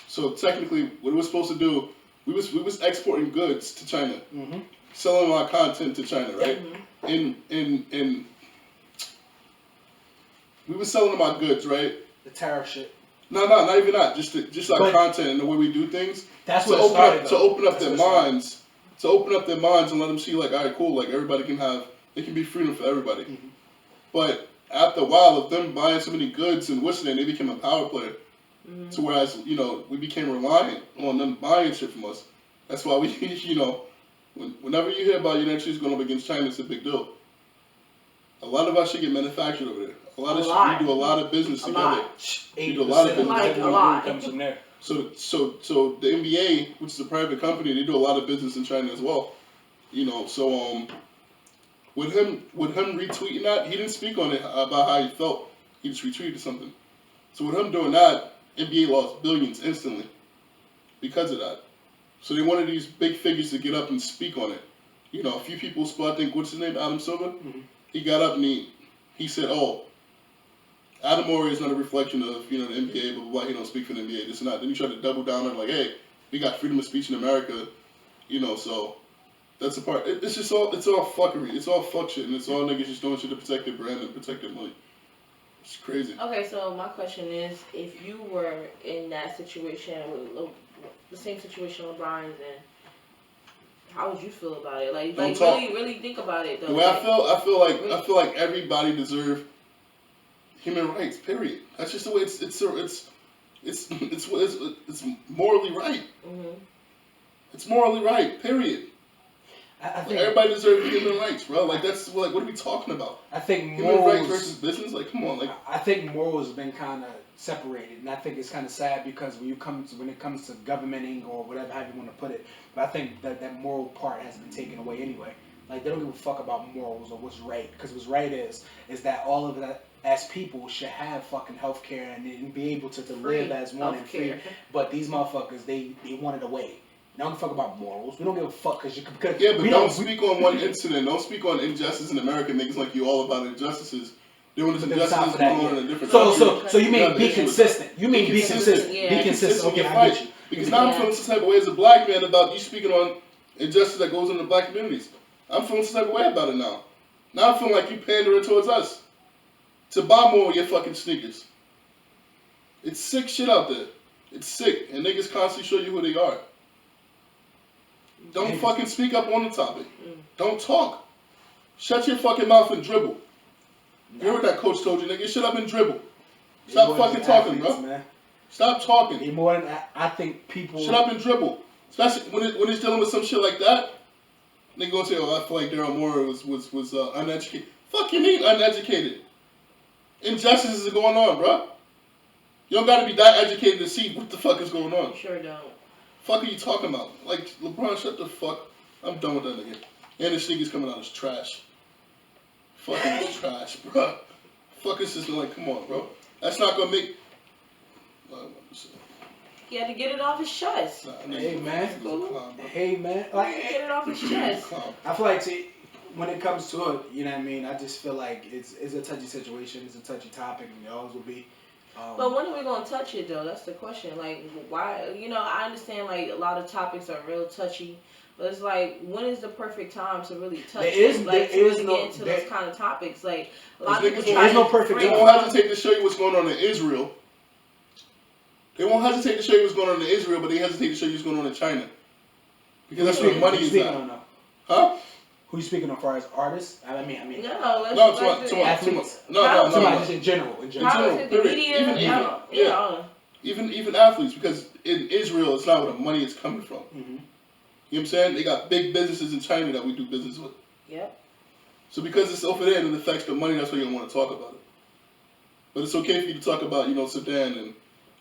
So technically, what we were supposed to do, we was exporting goods to China, selling our content to China, right? In we were selling them our goods, right? The tariff shit. No, not even that. Just our content and the way we do things. That's what it started, to open up their minds. To open up their minds and let them see, like, all right, cool, like everybody can have, it can be freedom for everybody. But after a while of them buying so many goods and whistling, they became a power player. So whereas, you know, we became reliant on them buying shit from us. That's why we, you know, whenever you hear about the United States going up against China, it's a big deal. A lot of our shit get manufactured over there. A lot of shit, we do a lot of business together. We do a lot of business. A lot comes from there. So the NBA, which is a private company, they do a lot of business in China as well. You know, so with him retweeting that, he didn't speak on it about how he felt. He just retweeted something. So with him doing that, NBA lost billions instantly because of that. So they wanted these big figures to get up and speak on it. You know, a few people spoke. I think what's his name, Adam Silver. He got up and he said, "Oh, Adam Morey is not a reflection of, you know, the NBA, blah, blah, blah. He don't speak for the NBA, this and that." Then he tried to double down on like, hey, we got freedom of speech in America, you know, so that's the part. It's just all, it's all fuckery. It's all fuck shit, and it's all niggas just doing shit to protect their brand and protect their money. It's crazy. Okay, so my question is, if you were in that situation, the same situation LeBron's in, how would you feel about it? Like really think about it though. The way I feel like everybody deserves human rights. Period. That's just the way it's morally right. It's morally right. Period. I think everybody deserves human rights, bro. Like that's like what are we talking about? I think human rights versus business. Like come on, like I think morals have been kind of separated, and I think it's kind of sad because when it comes to governmenting or whatever how you want to put it, but I think that moral part has been taken away anyway. Like they don't give a fuck about morals or what's right, because what's right is that all of that as people should have fucking healthcare and be able to live as one and free. But these motherfuckers they want it away. They don't fuck about morals. We don't give a fuck because yeah, but don't speak on one incident. Don't speak on injustice in America. Niggas like you all about injustices. Doing this injustice going on in a different country. So you mean be consistent? You mean be consistent? Yeah. Be consistent. Okay, I get you. Because now I'm feeling some type of way as a black man about you speaking on injustice that goes on in the black communities. I'm feeling some type of way about it now. Now I'm feeling like you pandering towards us to buy more of your fucking sneakers. It's sick shit out there. It's sick, and niggas constantly show you who they are. Don't fucking speak up on the topic. Don't talk. Shut your fucking mouth and dribble. You heard what that coach told you, nigga? Shut up and dribble. Stop fucking talking, bro. Man. Stop talking. More than I think people. Shut up and dribble. Especially when it's dealing with some shit like that. Nigga gonna say, "Oh, I feel like Daryl Morey was uneducated." Fuck you mean uneducated? Injustices are going on, bro. You don't gotta be that educated to see what the fuck is going on. Sure don't. Fuck are you talking about? Like, LeBron, shut the fuck. I'm done with that nigga. And his sneakers coming out as trash. Fucking is trash, bro. Fuck is just like, come on, bro. That's not gonna make. He had to get it off his chest. Hey man. Hey man. Like get it off his chest. I feel like when it comes to it, you know what I mean. I just feel like it's a touchy situation. It's a touchy topic, and it always will be. But when are we gonna touch it though? That's the question. Like, why? You know, I understand like a lot of topics are real touchy, but it's like, when is the perfect time to really touch it? Like, to really get into those kind of topics. Like, a lot of people try. There's no perfect. They won't hesitate to show you what's going on in Israel. They won't hesitate to show you what's going on in Israel, but they hesitate to show you what's going on in China. Because that's where money is at. Huh? Who you speaking of, far as artists? I mean. No, athletes. No. Just in general. Even athletes, because in Israel, it's not where the money is coming from. You know what I'm saying? They got big businesses in China that we do business with. Yep. So because it's over there and it affects the money, that's why you don't want to talk about it. But it's okay for you to talk about, you know, Sudan and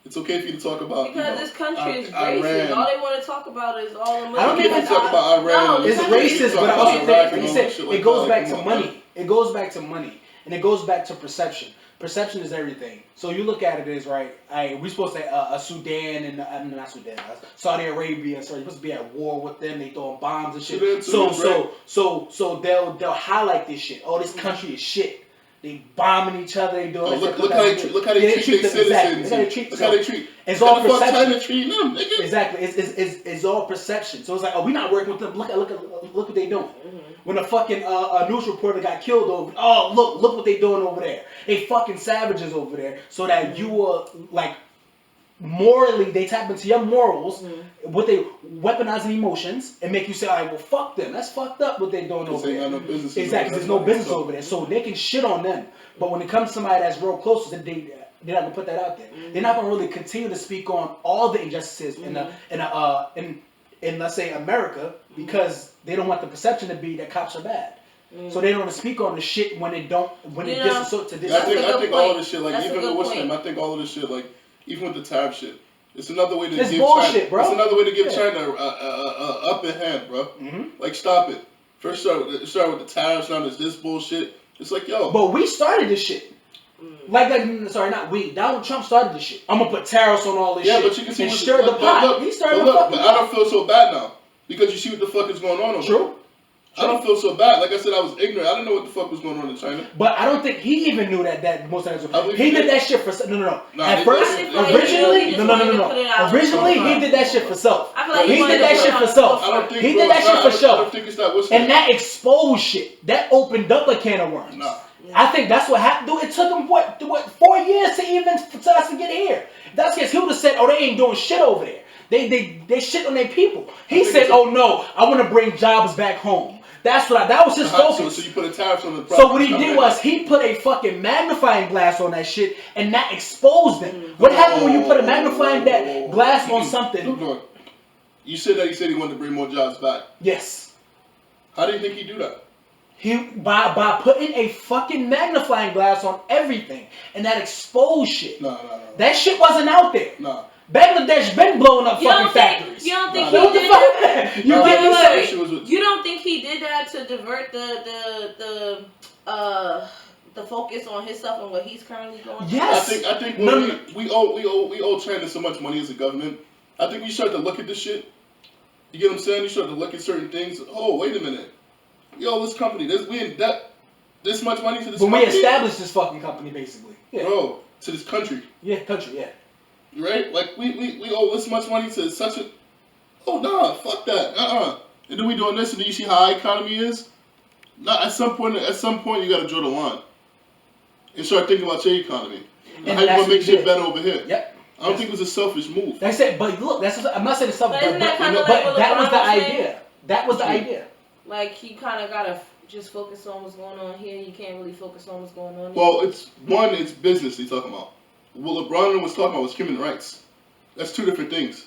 It's okay for you to talk about because this country is Iran. racist. All they want to talk about is all the money. I don't think it's talk about Iran. It's racist, but I also think, like you said, it goes back to money. Man. It goes back to money, and it goes back to perception. Perception is everything. So you look at it as right. We supposed to Sudan and not Sudan, Saudi Arabia. So you're supposed to be at war with them. They throwing bombs and shit. So they'll highlight this shit. Oh, this country is shit. They bombing each other. They doing. Look how they treat their citizens. Look how they treat. It's all perception. Them, nigga. Exactly. It's all perception. So it's like, oh, we're not working with them. Look what they doing. Mm-hmm. When a fucking news reporter got killed over, oh look what they doing over there. They fucking savages over there. So that you are like morally, they tap into your morals. Mm-hmm. What they weaponizing emotions and make you say, all right, well, fuck them. That's fucked up what they doing over there. No business exactly. There's no business over there. So they can shit on them. But when it comes to somebody that's real close, they're not gonna put that out there. Mm-hmm. They're not gonna really continue to speak on all the injustices in let's say America because they don't want the perception to be that cops are bad. Mm-hmm. So they don't want to speak on the shit when it gets to this. I think all of this shit, like even with I think all of this shit, like even with the tariff shit, it's another way to give bullshit, China. Bro. It's another way to give China a upper hand, bro. Mm-hmm. Like stop it. First start with the tariffs. Now there's this bullshit. It's like yo. But we started this shit. Sorry, not we. Donald Trump started this shit. I'm gonna put tariffs on all this shit. Yeah, but you can see and stir the pot. He started the fucking But I don't feel so bad now because you see what the fuck is going on over there. I don't feel so bad. Like I said, I was ignorant. I didn't know what the fuck was going on in China. But I don't think he even knew that most times. He did that shit for no. At first, originally, he did that shit for self. He did that shit for self. He did that shit for self. And that exposed shit. That opened up a can of worms. Nah. I think that's what happened. It took him what 4 years for us to get here. If that's the case, he would have said, "Oh, they ain't doing shit over there. They shit on their people." He said, "Oh no, I want to bring jobs back home." That was his focus. So you put a tariff on the product. So what he did was he put a fucking magnifying glass on that shit and that exposed them. What happened when you put a magnifying glass on something? You said he wanted to bring more jobs back. Yes. How do you think he do that? By putting a fucking magnifying glass on everything and that exposed shit. No. That shit wasn't out there. No. Bangladesh been blowing up fucking factories. You don't think he did that? You don't think he did that to divert the focus on his stuff and what he's currently going through? Yes. I think we owe China so much money as a government. I think we start to look at this shit. You get what I'm saying? You start to look at certain things. Oh, wait a minute. Yo, this company, we in debt this much money to this company? When we established this fucking company, basically. Yeah. Bro, to this country. Yeah, country, yeah. Right? Like, we owe this much money to such a... Oh, nah, fuck that. And then we doing this, and then you see how our economy is? Nah, at some point, you gotta draw the line. And start thinking about your economy. And how you gonna make shit better over here. Yep. I don't think it was a selfish move. That's it, but look, I'm not saying it's selfish, but that was the idea. That was the idea. Like, he kind of gotta just focus on what's going on here. You can't really focus on what's going on here. Well, it's business they talking about. What LeBron was talking about was human rights. That's two different things.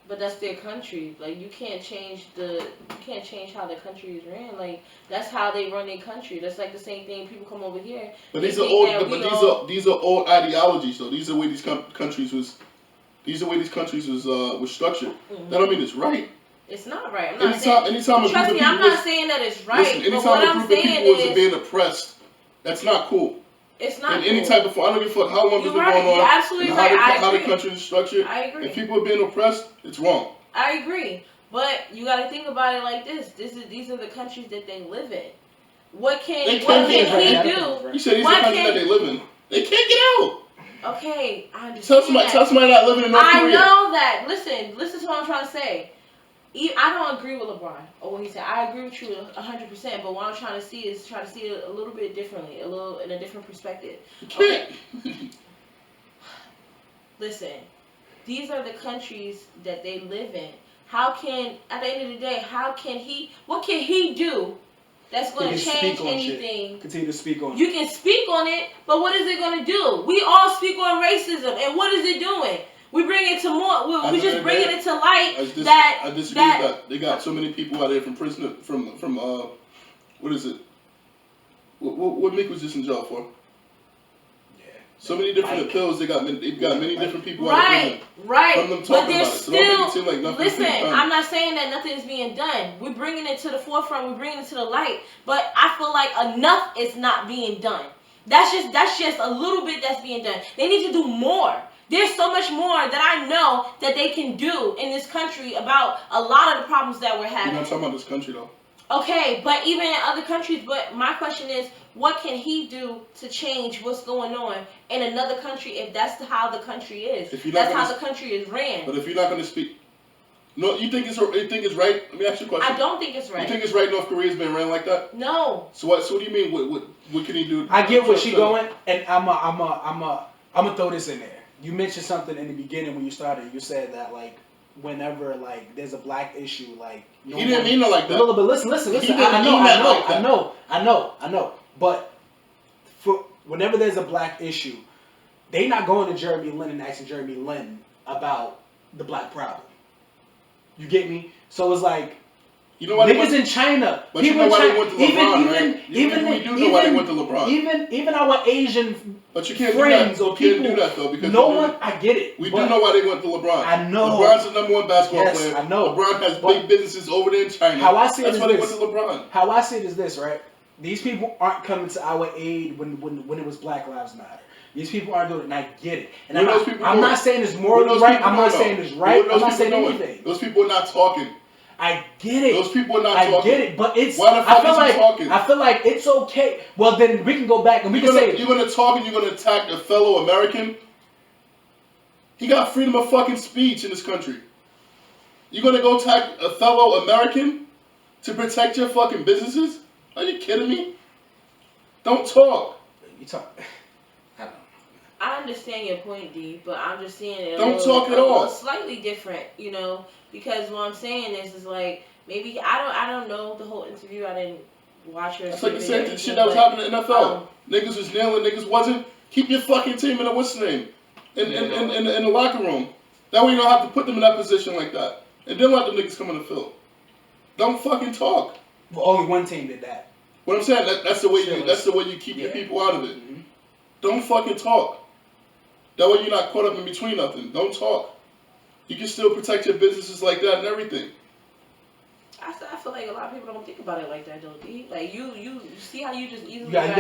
But that's their country. Like, you can't change how the country is ran. Like, that's how they run their country. That's like the same thing. People come over here. But these are old ideologies, though. These are the way these countries was structured. Mm-hmm. That don't mean it's right. It's not right. Trust me, I'm not saying that it's right. Listen, anytime a group of people is being oppressed, that's not cool. It's not. Any type of, I don't give a fuck how long it's been going on. You're absolutely right. How the country is structured. I agree. If people are being oppressed, it's wrong. I agree, but you got to think about it like this. These are the countries that they live in. What can he do? You said these are the countries that they live in. They can't get out. Okay, I understand. Tell somebody not living in North Korea. I know that. Listen to what I'm trying to say. I don't agree with LeBron or what he said. I agree with you 100%. But what I'm trying to see is it a little bit differently, in a different perspective. Okay. Listen, these are the countries that they live in. How can, at the end of the day, what can he do that's going to change anything? Shit. Continue to speak on it. You can speak on it, but what is it going to do? We all speak on racism, and what is it doing? We bring it to more. We just bringing it to light. I disagree with that. They got so many people out there from prison. From what is it? What Mick was just in jail for? Yeah. So many different appeals. They've got many different people. Right. From them talking about it. So don't make it seem like nothing's listen, being done. I'm not saying that nothing is being done. We're bringing it to the forefront. We're bringing it to the light. But I feel like enough is not being done. That's just a little bit that's being done. They need to do more. There's so much more that I know that they can do in this country about a lot of the problems that we're having. You're not talking about this country though. Okay, but even in other countries, but my question is, what can he do to change what's going on in another country if that's how the country is? That's how the country is ran. But if you're not going to speak, no, you think it's right? Let me ask you a question. I don't think it's right. You think it's right North Korea's been ran like that? No. So what do you mean? What can he do? I get where she's going, and I'm gonna throw this in there. You mentioned something in the beginning when you started. You said that like whenever like there's a black issue, like he didn't mean it like that. But listen. I know. But for whenever there's a black issue, they not going to Jeremy Lin and asking Jeremy Lin about the black problem. You get me? So it's like, you know why niggas in China, but people you know why they went to LeBron, right? Even you know why they went to LeBron. Even our Asian but you can't friends do that. or people, can't do that though because no one. I get it. We do know why they went to LeBron. I know. LeBron's the number one basketball player. I know. LeBron has big businesses over there in China. How I see it is That's why they this. went to LeBron. How I see it is this, right? These people aren't coming to our aid when it was Black Lives Matter. These people aren't doing it, and I get it. And I'm not saying it's morally right. I'm not saying it's right. I'm not saying anything. Those people are not talking. I get it. Those people are not talking. I get it, but it's. Why the fuck is he talking? I feel like it's okay. Well, then we can go back and we can say you're gonna talk and you're gonna attack a fellow American. He got freedom of fucking speech in this country. You're gonna go attack a fellow American to protect your fucking businesses? Are you kidding me? Don't talk. You talk. I understand your point, D, but I'm just seeing it Don't talk at all. Slightly different, you know, because what I'm saying is like maybe I don't know the whole interview. I didn't watch her. It's like the same shit that was happening in the NFL. Niggas was nailing, niggas wasn't. Keep your fucking team in the what's the name in the locker room. That way you don't have to put them in that position like that, and then let them niggas come in the field. Don't fucking talk. Well, only one team did that. What I'm saying, that's the way you keep your people out of it. Mm-hmm. Don't fucking talk. That way you're not caught up in between nothing. Don't talk. You can still protect your businesses like that and everything. I feel like a lot of people don't think about it like that, though, D. Like you see how you just easily you got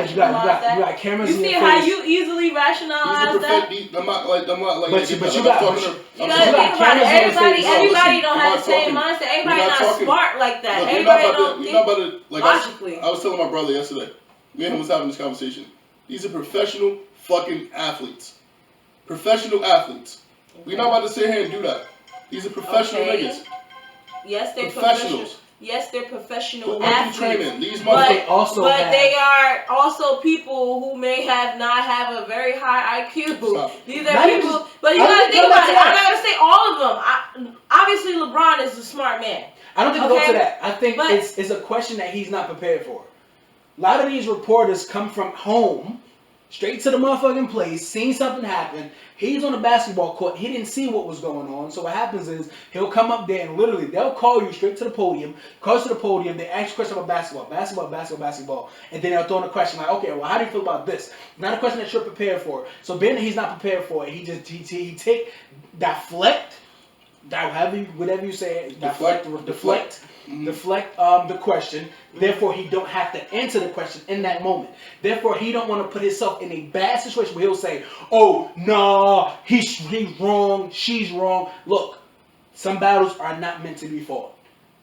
cameras. You see how you easily rationalize that. I'm not like. But you got cameras. Everybody don't have the same mindset. Everybody not smart like that. Look, everybody don't think logically. I was telling my brother yesterday. Me and him was having this conversation. These are professional fucking athletes. Professional athletes. Okay. We're not about to sit here and do that. These are professional niggas. Yes, they're professionals. Yes, they're professional who athletes. Training. These but they are also people who may not have a very high IQ. These are people, but you gotta think about it. I'm not gonna say all of them. Obviously, LeBron is a smart man. I don't think it goes to that. I think it's a question that he's not prepared for. A lot of these reporters come from home, straight to the motherfucking place, seen something happen. He's on the basketball court. He didn't see what was going on. So what happens is he'll come up there and literally they'll call you straight to the podium. Calls to the podium. They ask you a question about basketball. And then they'll throw in a question like, okay, well, how do you feel about this? Not a question that you're prepared for. So being that he's not prepared for it, he deflect the question. Therefore, he don't have to answer the question in that moment. Therefore, he don't want to put himself in a bad situation where he'll say, "Oh, nah, he's wrong, she's wrong." Look, some battles are not meant to be fought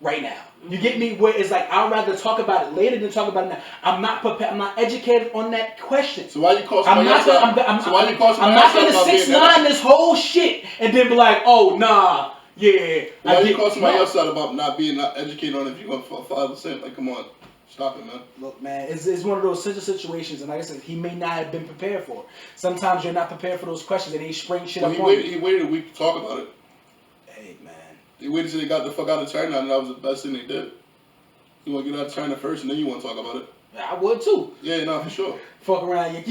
right now. You get me? Where it's like I'd rather talk about it later than talk about it now. I'm not prepared. I'm not educated on that question. So why you call somebody else out? I'm not gonna 6ix9ine this whole shit and then be like, "Oh, nah." Yeah. Why you call somebody else out about not educated on it if you're going to follow the same? Like, come on. Stop it, man. Look, man, it's one of those situations, and like I said, he may not have been prepared for it. Sometimes you're not prepared for those questions, and they spring shit up on you. He waited a week to talk about it. Hey, man. He waited till they got the fuck out of China, and that was the best thing they did. You want to get out of China first, and then you want to talk about it. I would, too. Yeah, no, for sure. Fuck around, your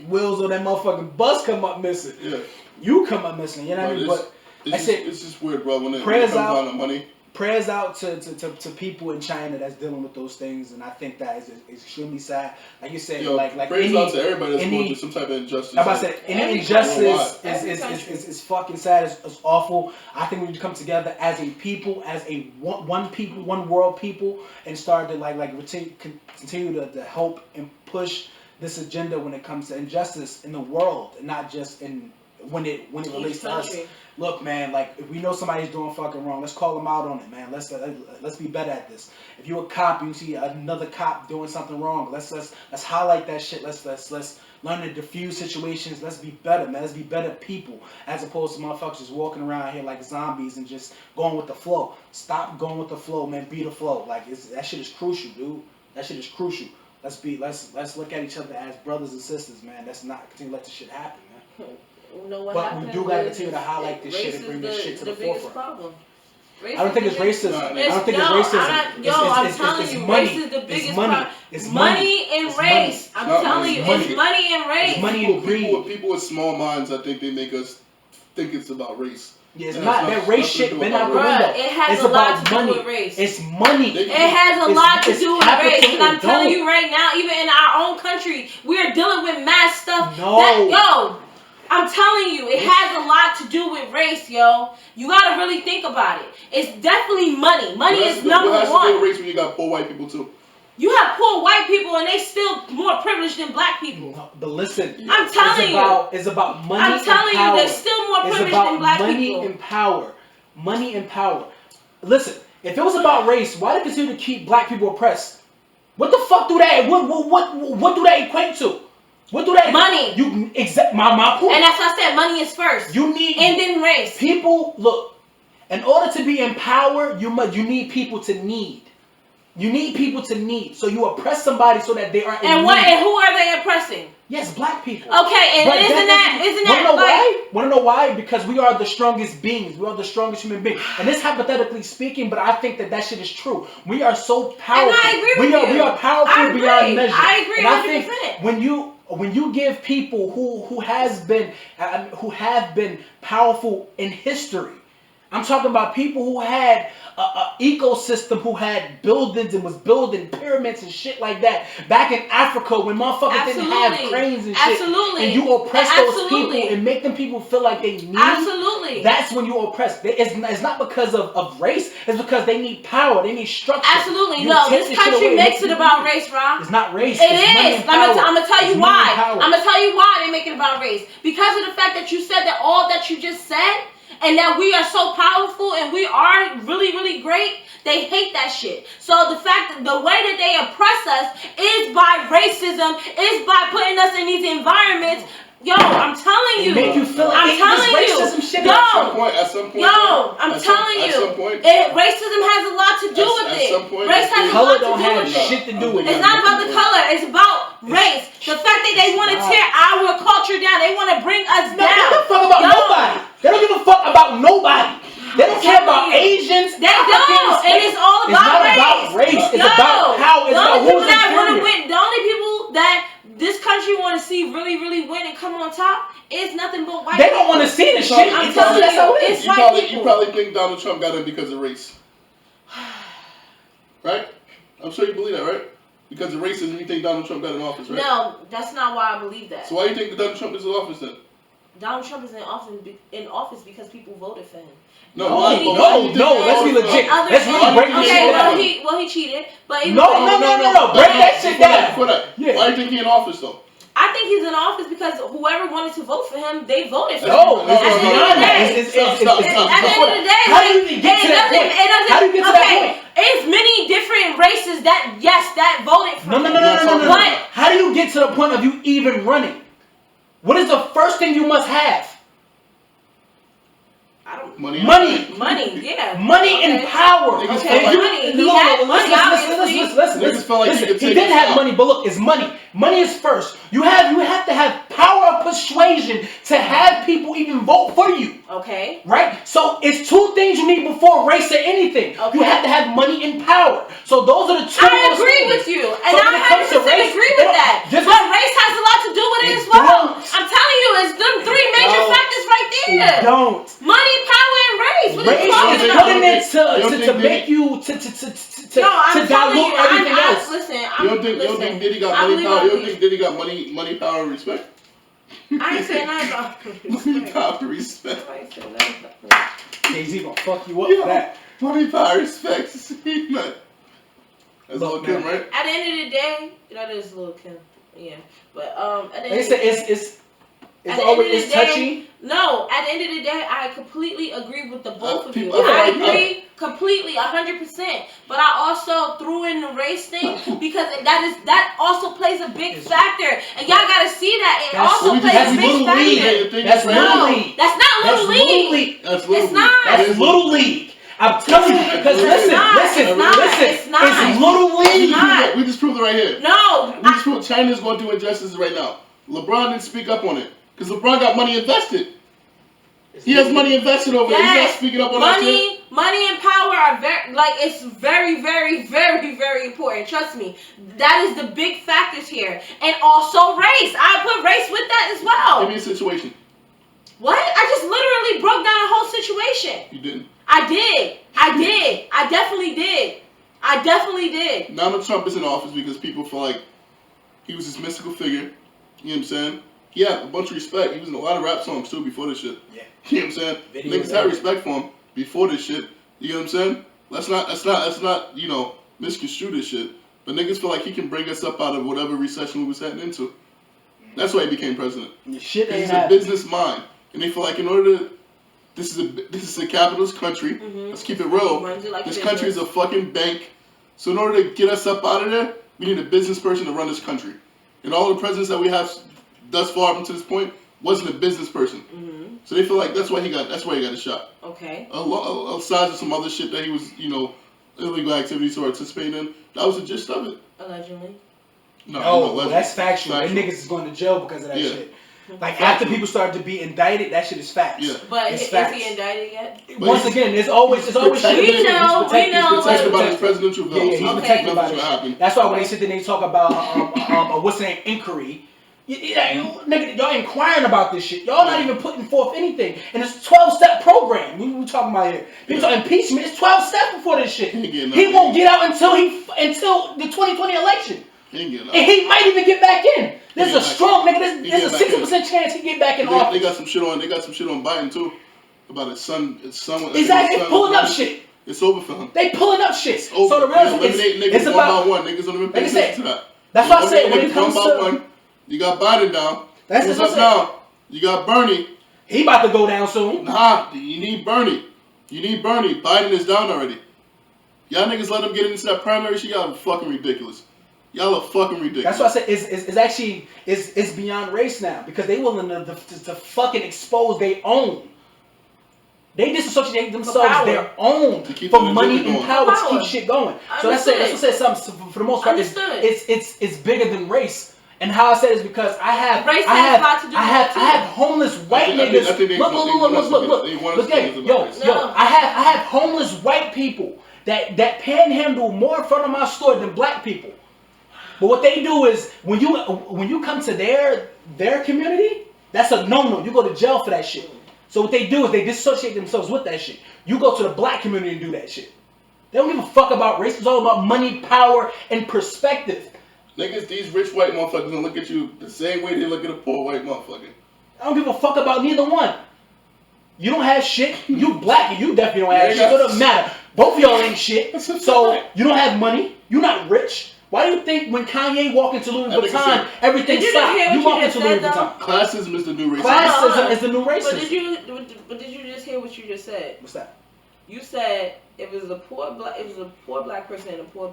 wheels on that motherfucking bus come up missing. Yeah. You come up missing, you know what I mean? But it's just weird, bro. When it comes down to money, prayers out to people in China that's dealing with those things, and I think that is extremely sad. Like you said, like prayers out to everybody that's going through some type of injustice. I'm about to say, any injustice is fucking sad. It's awful. I think we need to come together as a people, as a one world people, and start to continue to help and push this agenda when it comes to injustice in the world, and not just when it relates to us. Look, man, like if we know somebody's doing fucking wrong, let's call them out on it, man. Let's be better at this. If you're a cop, you see another cop doing something wrong, let's highlight that shit. Let's learn to diffuse situations. Let's be better, man. Let's be better people, as opposed to motherfuckers just walking around here like zombies and just going with the flow. Stop going with the flow, man. Be the flow. Like that shit is crucial, dude. That shit is crucial. Let's look at each other as brothers and sisters, man. Let's not continue to let this shit happen, man. You know what but happened? we do gotta continue to highlight this shit and bring this shit to the forefront. Problem. I don't think it's racism. I don't think it's racism. I'm telling you, race is the biggest problem. It's money and race. I'm telling you, it's money and race. It's money and greed. People with small minds, I think they make us think it's about race. Yeah, it's not that race shit been out the window. It has a lot to do with race. It's money. It has a lot to do with race. And I'm telling you right now, even in our own country, we are dealing with mass stuff. I'm telling you, it has a lot to do with race, yo. You gotta really think about it. It's definitely money. Money is number one. It has to do with race when you got poor white people too. You have poor white people and they still more privileged than black people. No, but listen, I'm telling you, it's about money. I'm telling you, they're still more privileged than black people. Money and power. Listen, if it was about race, why did they continue to keep black people oppressed? What the fuck do that? What do that equate to? What do that? Money. My point. And that's why I said money is first. You need and then race. People look. In order to be in power, you need people to need. You need people to need. So you oppress somebody so that they are. And what? And who are they oppressing? Yes, black people. Okay, and but isn't that why? Want to know why? Because we are the strongest beings. We are the strongest human beings. And this hypothetically speaking, but I think that shit is true. We are so powerful. And I agree with you. We are powerful beyond measure. I agree 100%. And I think when you give people who have been powerful in history, I'm talking about people who had an ecosystem, who had buildings and was building pyramids and shit like that back in Africa when motherfuckers didn't have cranes and shit. Absolutely. And you oppress those people and make them people feel like they need. Absolutely. That's when you oppress. It's not because of race. It's because they need power. They need structure. Absolutely. No, this country makes it about race, Rob. It's not race. It is. I'm gonna tell you why. I'm gonna tell you why they make it about race. Because of the fact that you said that all that you just said. And that we are so powerful and we are really, really great, they hate that shit. So the fact that the way that they oppress us is by racism, is by putting us in these environments. Yo, I'm telling you. Make you feel like I'm telling you. Shit yo, at some point. Yo, I'm telling you. Racism has a lot to do with it. Race has a lot to do with it. Shit to do with it. It's not about the color. It's about race. The fact that they want to tear our culture down. They want to bring us down. They don't give a fuck about nobody. They don't give a fuck about nobody. They don't care about Asians. They don't. And it's all about race. It's not about race. It's about how. It's about who's inferior. The only people that this country want to see really, really win and come on top is nothing but white people. They don't want to see the shit. I'm telling you, it's white people. You probably think Donald Trump got in because of race. Right? I'm sure you believe that, right? Because of racism, you think Donald Trump got in office, right? No, that's not why I believe that. So why do you think Donald Trump is in office then? Donald Trump is in office because people voted for him. No, let's be legit. Let's really break this shit down. Well, he cheated, but no. Break that shit down. Yeah. Why do you think he's in office though? I think he's in office because whoever wanted to vote for him, they voted for him. No, it's beyond that. At the end of the day, how do you get to that point? How do you get to that point? It's many different races that voted for him. No. How do you get to the point of you even running? What is the first thing you must have? Money, yeah. Money and power. Okay, money. He had money, Listen. He didn't have money, but look, it's money. Money is first. You have to have power of persuasion to have people even vote for you. Okay. Right? So it's two things you need before race or anything. Okay. You have to have money and power. So those are the two. I agree with you. And I 100% agree with that. But race has a lot to do with it as well. I'm telling you, it's them three major factors right there. It don't. Money, power, and race. What are you putting it to make you to dilute everything else. Listen, you don't think Diddy got money power? You don't think Diddy got money, power, and respect? I ain't saying nothing about money, power, respect. I ain't saying nothing about Jay-Z gonna fuck you up for that. Money, power, respect. That's Lil' Kim, right? At the end of the day, that is Lil' Kim. Yeah, but at the end They say it's always touchy. No, at the end of the day, I completely agree with the both of you. People- I agree completely, 100%. But I also threw in the race thing because that also plays a big factor, and y'all gotta see that it also plays a big factor. That's Little League. That's not Little League. It's not. That's Little League. I'm telling you, because listen, it's Little League. We just proved it right here. No. We just proved China's going through injustice right now. LeBron didn't speak up on it because LeBron got money invested. He has money invested over there. He's not speaking up on that shit. Money and power are it's very, very, very, very important. Trust me. That is the big factors here. And also race. I put race with that as well. Give me a situation. What? I just literally broke down a whole situation. You didn't. I did. I definitely did. Donald Trump is in office because people feel like he was this mystical figure. You know what I'm saying? He had a bunch of respect. He was in a lot of rap songs too before this shit. Yeah. You know what I'm saying? Niggas had respect for him before this shit. You know what I'm saying? Let's not, misconstrue this shit. But niggas feel like he can bring us up out of whatever recession we was heading into. That's why he became president. Shit ain't He's a business mind. And they feel like in order to this is a capitalist country. Mm-hmm. Let's keep it real. This country is a fucking bank. So in order to get us up out of there, we need a business person to run this country. And all the presidents that we have thus far up to this point wasn't a business person. Mm-hmm. So they feel like that's why he got a shot. Okay. Aside of some other shit that he was, illegal activities or participating in, that was the gist of it. Allegedly. No, that's factual. Them niggas is going to jail because of that shit. Like after people started to be indicted, that shit is facts. Yeah. But is he indicted yet? Once again, it's always we know. He's protected by his presidential vote. Yeah, he's protected by it. That's why when they sit there and they talk about what's the name, inquiry. Nigga, y'all inquiring about this shit. Y'all not even putting forth anything. And it's a 12-step program. We talking about here. People talking impeachment. It's 12 steps before this shit. He won't get out until the 2020 election. And he might even get back in. There's a strong nigga. There's a 60% chance he get back in office. They got some shit on Biden too about his son. Exactly. They pulling up shit. It's over for him. They pulling up shit. So the real it's about one by one. Niggas don't even pay attention to that. That's why I said when it comes to one, you got Biden down. That's what's up now. You got Bernie. He about to go down soon. Nah, you need Bernie. Biden is down already. Y'all niggas let him get into that primary shit. Y'all are fucking ridiculous. Y'all are fucking ridiculous. That's why I said it's actually beyond race now because they willing to fucking expose their own. They disassociate themselves their own for money and power to keep shit going. So that's what I said. Something for the most part, it's bigger than race. And how I said it is because I have homeless white niggas. Look, I have homeless white people that panhandle more in front of my store than black people. But what they do is when you come to their community, that's a no-no. You go to jail for that shit. So what they do is they dissociate themselves with that shit. You go to the black community and do that shit. They don't give a fuck about race. It's all about money, power, and perspective. Niggas, these rich white motherfuckers gonna look at you the same way they look at a poor white motherfucker. I don't give a fuck about neither one. You don't have shit. You black and you definitely don't have shit. So it doesn't matter. Both of y'all ain't shit. So you don't have money. You're not rich. Why do you think when Kanye walked into Louis Vuitton, everything stopped? You walk into Louis Vuitton. Classism is the new racism. Classism is the new racism. But did you just hear what you just said? What's that? You said it was a poor black person and a poor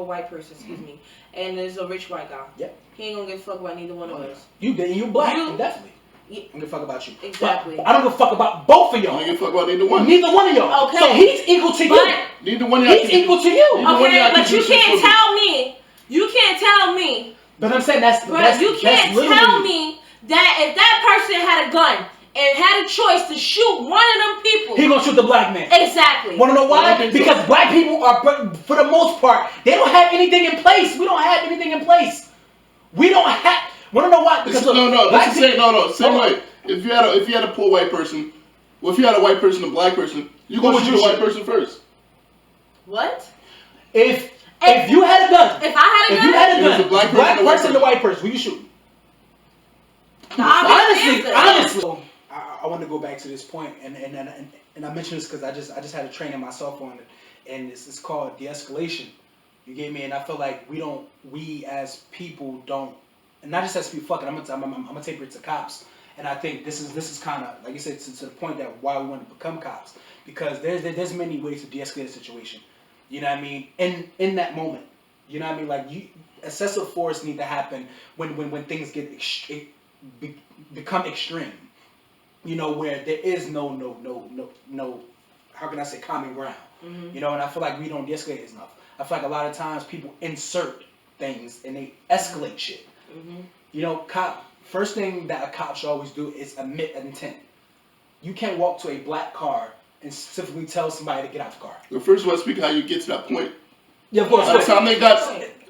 white person, excuse me, and there's a rich white guy. Yep. He ain't gonna give a fuck about neither one of us. You black, definitely. I don't give a fuck about you. Exactly. But I don't give a fuck about both of y'all. I don't give a fuck about neither one. Neither one of y'all. Okay. So he's equal to you. Neither one of y'all. He's equal to you. Okay, but you can't tell me. You can't tell me. But I'm saying that's you can't tell me that if that person had a gun and had a choice to shoot one of them people, he gonna shoot the black man. Exactly. Wanna know why? Because black people are, for the most part, they don't have anything in place. We don't have anything in place. We don't have. Wanna know why? Because Same way. If you had a poor white person Well, if you had a white person and a black person, you go shoot the white person first. What? If you had a gun, if I had a gun, it was a black person and a white person, who you shoot? Honestly, I want to go back to this point, and I mentioned this because I just had a training myself on it, and it's called de-escalation. You get me? And I feel like we as people don't, and not just as people. Fucking, I'm gonna take it to cops, and I think this is kind of like you said to the point that why we want to become cops, because there's many ways to de-escalate a situation. You know what I mean? In that moment, you know what I mean? Like excessive force need to happen when things get become extreme. You know, where there is no how can I say common ground. You know, and I feel like we don't de-escalate enough. I feel like a lot of times people insert things and they escalate shit. You know, first thing that a cop should always do is admit intent. You can't walk to a black car and specifically tell somebody to get out the car. Well, first of all, speak how you get to that point. Yeah, of course. By the time they got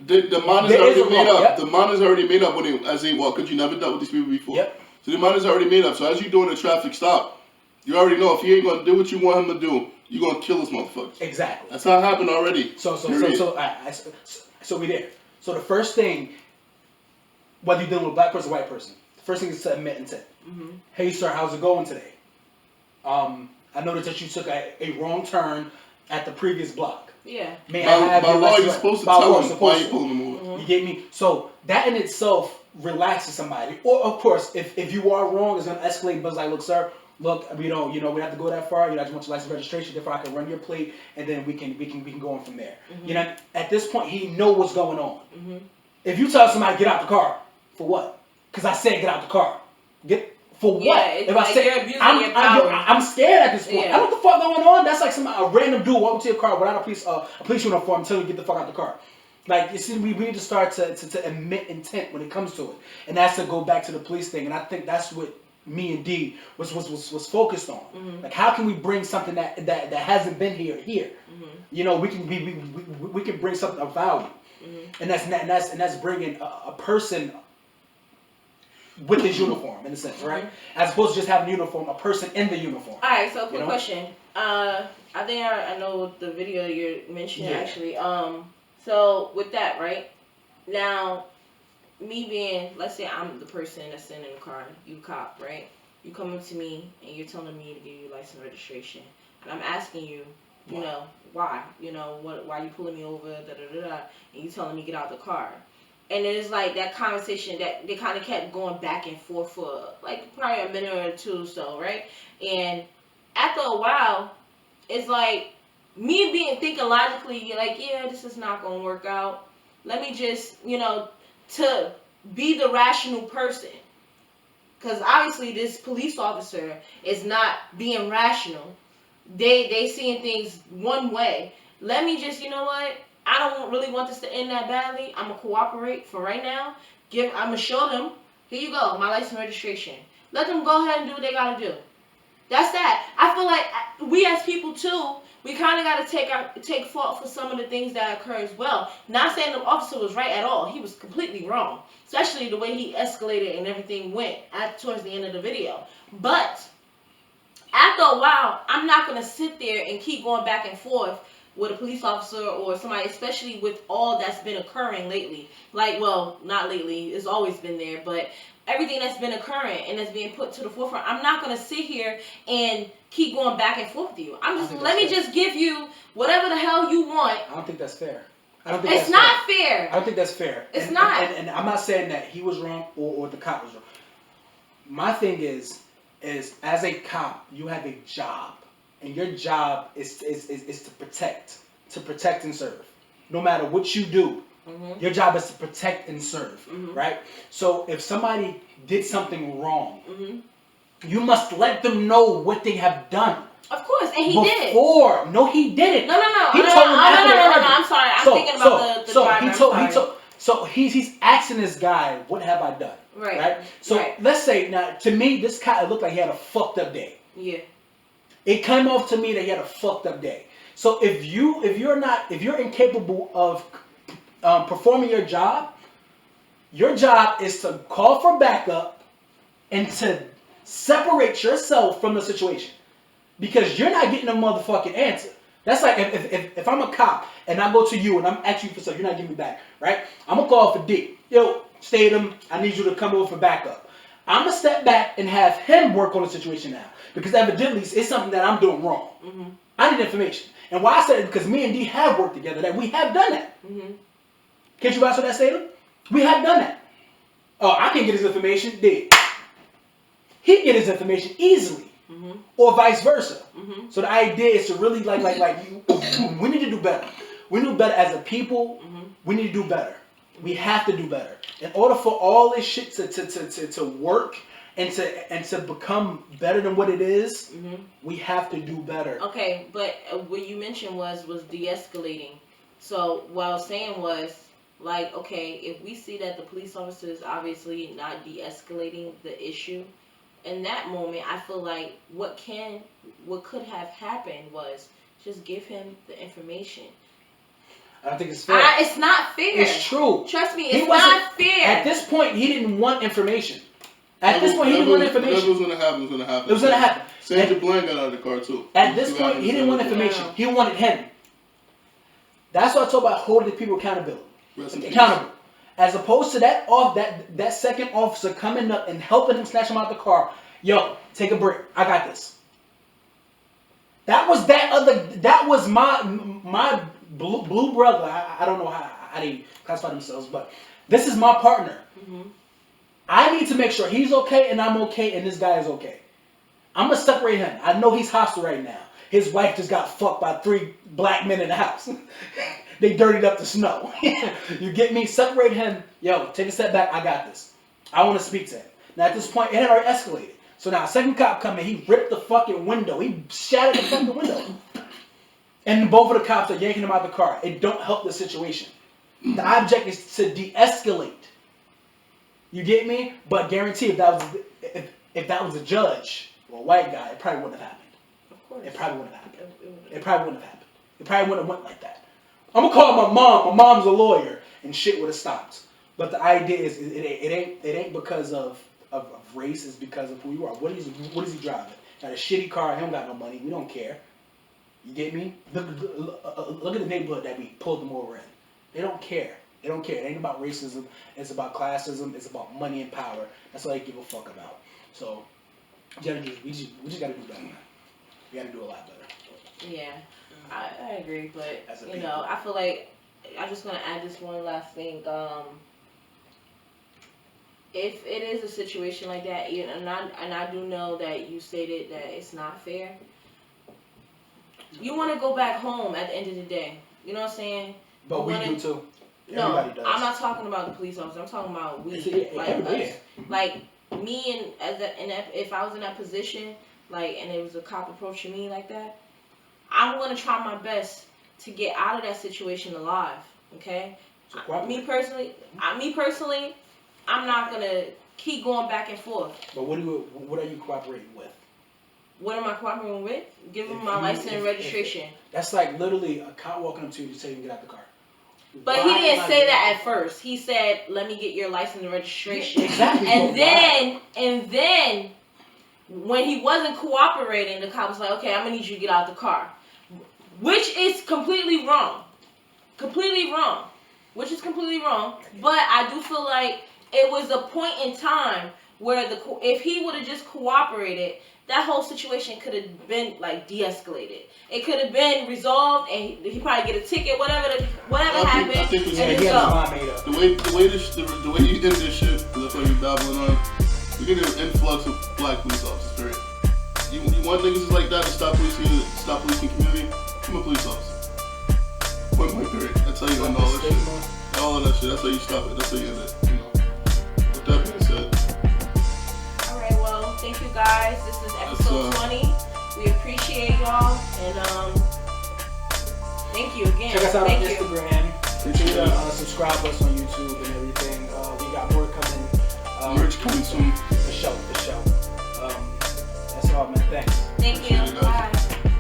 the mind is already made up. Yep. The mind is already made up as they walk, because you never dealt with these people before. Yep. So the mind is already made up. So as you're doing a traffic stop, you already know if he ain't gonna do what you want him to do, you're gonna kill this motherfucker. Exactly. That's how it happened already. So we there. So the first thing, whether you're dealing with a black person or white person, the first thing is to admit intent. Hey sir, how's it going today? I noticed that you took a wrong turn at the previous block. Yeah. By law, you're supposed to tell them why you pulling them over. You get me? So that in itself relaxes somebody. Or of course, if you are wrong, it's gonna escalate. But it's like, look, sir, look, we don't, we have to go that far. I just want your license registration. Therefore, I can run your plate, and then we can go on from there. You know, at this point, he know what's going on. If you tell somebody get out the car, for what? Because I said get out the car. For what? If I say I'm scared at this point. I don't know what the fuck going on. That's like a random dude walking to your car without a police uniform telling you to get the fuck out the car. Like, you see, we need to start to admit intent when it comes to it, and that's to go back to the police thing. And I think that's what me and D was focused on. Like, how can we bring something that hasn't been here? You know, we can bring something of value, and that's bringing a person with his uniform, in a sense, right? As opposed to just having a uniform, a person in the uniform. All right, so quick question. I think I know the video you're mentioning, actually. So with that, right? Now, me being, let's say I'm the person that's sitting in the car, you cop, right? You come up to me and you're telling me to give you license registration. And I'm asking you, you know, why? You know, why you pulling me over, and you telling me get out the car. And it's like that conversation that they kind of kept going back and forth for like probably a minute or two or so, right? And after a while, it's like me thinking logically, like, yeah, this is not going to work out. Let me just, to be the rational person. Because obviously this police officer is not being rational. They seeing things one way. Let me just, you know what? I don't really want this to end that badly. I'm going to cooperate for right now. I'm going to show them, here you go, my license registration. Let them go ahead and do what they got to do. That's that. I feel like we as people too, we kind of got to take fault for some of the things that occur as well. Not saying the officer was right at all. He was completely wrong. Especially the way he escalated and everything went towards the end of the video. But after a while, I'm not going to sit there and keep going back and forth with a police officer or somebody, especially with all that's been occurring lately. Like, well, not lately, it's always been there, but everything that's been occurring and that's being put to the forefront, I'm not going to sit here and keep going back and forth with you. Let me just give you whatever the hell you want. I don't think that's fair. It's not fair. I don't think that's fair. It's not. And I'm not saying that he was wrong or the cop was wrong. My thing is as a cop, you have a job. And your job is to protect and serve. No matter what you do, your job is to protect and serve, right? So if somebody did something wrong, you must let them know what they have done. Of course, and he did. No, he didn't. No. He told him No. I'm sorry. I'm thinking about the driver. So he's asking this guy, what have I done? Right. So let's say now, to me, this guy looked like he had a fucked up day. Yeah. It came off to me that he had a fucked up day. So if you're incapable of performing your job is to call for backup and to separate yourself from the situation. because you're not getting a motherfucking answer. That's like if I'm a cop and I go to you and I'm asking you for something, you're not giving me back, right? I'm gonna call for D. Yo, Statham, I need you to come over for backup. I'm gonna step back and have him work on the situation now because evidently it's something that I'm doing wrong. Mm-hmm. I need information, and why I said it because me and D have worked together. That we have done that. Mm-hmm. Can't you vouch for that, Statham? We have done that. Oh, I can get his information. D. He get his information easily. Mm-hmm. Or vice versa. Mm-hmm. So the idea is to really like we need to do better. We need to do better as a people. Mm-hmm. We need to do better. We have to do better. In order for all this shit to work and to become better than what it is, mm-hmm. we have to do better. Okay, but what you mentioned was de-escalating. So what I was saying was like, okay, if we see that the police officer is obviously not de-escalating the issue. In that moment, I feel like what could have happened was just give him the information. I don't think it's fair. It's not fair. It's true. Trust me, it's not fair. At this point, he didn't want information. At this point, he didn't want information. Whatever was going to happen was going to happen. It was going to happen. Sandra Bland got out of the car, too. At this point, he didn't want information. He wanted him. That's what I talk about holding people accountable. As opposed to that second officer coming up and helping him snatch him out the car. Yo, take a break. I got this. That was my blue brother. I don't know how they classify themselves, but this is my partner. Mm-hmm. I need to make sure he's okay and I'm okay and this guy is okay. I'm gonna separate him. I know he's hostile right now. His wife just got fucked by 3 black men in the house. They dirtied up the snow. You get me? Separate him. Yo, take a step back. I got this. I want to speak to him. Now, at this point, it had already escalated. So now, second cop come in. He ripped the fucking window. He shattered the fucking window. And both of the cops are yanking him out the car. It don't help the situation. The object is to de-escalate. You get me? But guarantee if that was a judge or a white guy, it probably wouldn't have happened. Of course. It probably wouldn't have happened. It probably wouldn't have happened. It probably wouldn't have went like that. I'm gonna call my mom. My mom's a lawyer, and shit would have stopped. But the idea is, it ain't because of race. It's because of who you are. What is he driving? Got a shitty car. He don't got no money. We don't care. You get me? Look at the neighborhood that we pulled them over in. They don't care. They don't care. It ain't about racism. It's about classism. It's about money and power. That's all they give a fuck about. So, we just gotta do better. We gotta do a lot better. Yeah. I agree, but you know, I feel like I'm just gonna add this one last thing. If it is a situation like that, and I do know that you stated that it's not fair. You want to go back home at the end of the day. You know what I'm saying? But we do too. Everybody does. I'm not talking about the police officer. I'm talking about we, like us. Like me if I was in that position, like, and it was a cop approaching me like that. I'm going to try my best to get out of that situation alive, okay? So me personally, I'm not going to keep going back and forth. But what are you cooperating with? What am I cooperating with? Give him my license and registration. That's like literally a cop walking up to you to tell you to get out the car. But he didn't say that at first. He said, let me get your license and registration. Exactly. And then when he wasn't cooperating, the cop was like, okay, I'm going to need you to get out the car. Which is completely wrong. Completely wrong. Which is completely wrong. But I do feel like it was a point in time where if he would have just cooperated, that whole situation could have been like de-escalated. It could have been resolved, and he probably get a ticket, whatever happened. I think the way you did this shit, because that's what you're babbling on. We get an influx of black police officers. Period. You want niggas like that to stop policing community? Become a police officer. Point blank, period. That's how you end all that shit. All of that shit. That's how you stop it. That's how you end it. You know. With that being said. Alright, well, thank you guys. This is episode 20. We appreciate y'all, and thank you again. Check us out on Instagram. Continue to subscribe us on YouTube and everything. We got more coming. Merch coming soon. For sure. That's all, man. Thanks. Thank you.